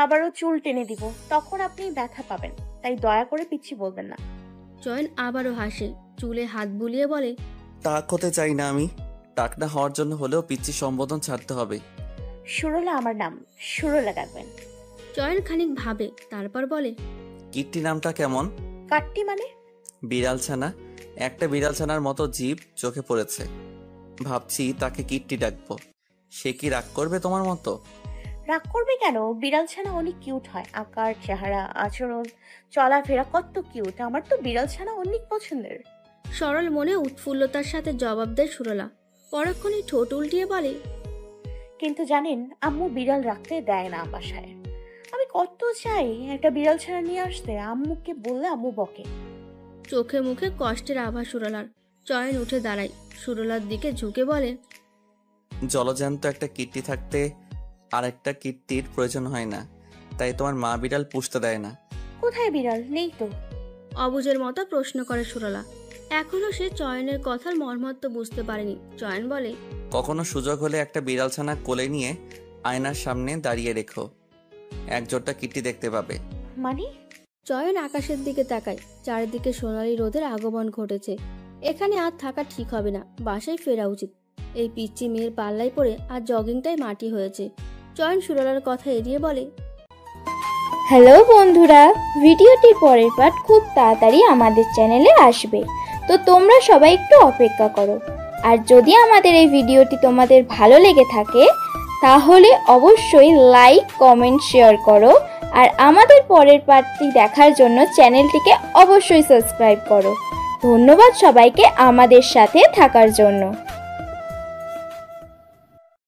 Speaker 4: আবারও চুল টেনে দিব, তখন আপনি ব্যথা পাবেন। তাই দয়া করে পিচ্ছি বলবেন না।
Speaker 1: চয়ন আবারও হাসে। চুলে হাত বুলিয়ে বলে,
Speaker 2: টাক হতে চাই না আমি। টাক না হওয়ার জন্য হলেও পিচ্চি সম্বোধন ছাড়তে হবে।
Speaker 4: সুরলা আমার নাম, সুরলা ডাকবেন।
Speaker 1: চয়ন খানিক ভাবে, তারপর বলে,
Speaker 2: কিট্টি নামটা কেমন?
Speaker 4: কাট্টি মানে?
Speaker 2: বিড়াল ছানা। একটা বিড়াল ছানার মতো জীব চোখে পড়েছে। ভাবছি তাকে কিট্টি ডাকবো। সে কি রাগ করবে তোমার মতো?
Speaker 4: রাগ করবে কেন? বিড়াল ছানা অনেক কিউট হয়। আকার, চেহারা, আচরণ, চলাফেরা কত কিউট। আমার তো বিড়াল ছানা অনেক পছন্দের।
Speaker 1: সরল মনে উৎফুল্লতার সাথে জবাব দেয় সুরলা। পরক্ষণে ঠোঁট উল্টিয়ে বলে,
Speaker 4: কিন্তু জানেন, আম্মু বিড়াল রাখতে দেয় না বাসায়। আমি কত চাই একটা বিড়াল ছানা নিয়ে আসতে, আম্মুকে বললে আম্মু বকে।
Speaker 1: চোখে মুখে কষ্টের আভাস সুরলার। চয়ন উঠে দাঁড়ায়, সুরলার দিকে ঝুঁকে বলে,
Speaker 2: জলজান্ত একটা কীর্তি থাকতে আরেকটা কীর্তির প্রয়োজন হয় না, তাই তোমার মা বিড়াল পুষতে দেয় না।
Speaker 4: কোথায় বিড়াল? নেই তো।
Speaker 1: অবুঝের মতো প্রশ্ন করে সুরলা। এখনো সে চয়নের কথার মর্মার্থ বুঝতে পারেনি। চয়ন বলে,
Speaker 2: কখনো সুযোগ হলে একটা বিড়াল ছানা কোলে নিয়ে আয়নার সামনে দাঁড়িয়ে রেখো, একজোটটা কীর্তি দেখতে পাবে।
Speaker 4: মানে?
Speaker 1: চয়ন আকাশের দিকে তাকায়। চারিদিকে সোনালি রোদের আগমন ঘটেছে। এখানে আর থাকা ঠিক হবে না, বাসায় ফেরা উচিত। এই পিচ্চি মেয়ের পাল্লায় পড়ে আর জগিংটাই মাটি হয়েছে। চয়ন সুরলার কথা এড়িয়ে বলে,
Speaker 9: হ্যালো বন্ধুরা, ভিডিওটির পরের পার্ট খুব তাড়াতাড়ি আমাদের চ্যানেলে আসবে, তো তোমরা সবাই একটু অপেক্ষা করো। আর যদি আমাদের এই ভিডিওটি তোমাদের ভালো লেগে থাকে তাহলে অবশ্যই লাইক, কমেন্ট, শেয়ার করো। আর আমাদের পরের পার্টটি দেখার জন্য চ্যানেলটিকে অবশ্যই সাবস্ক্রাইব করো। ধন্যবাদ সবাইকে আমাদের সাথে থাকার জন্য।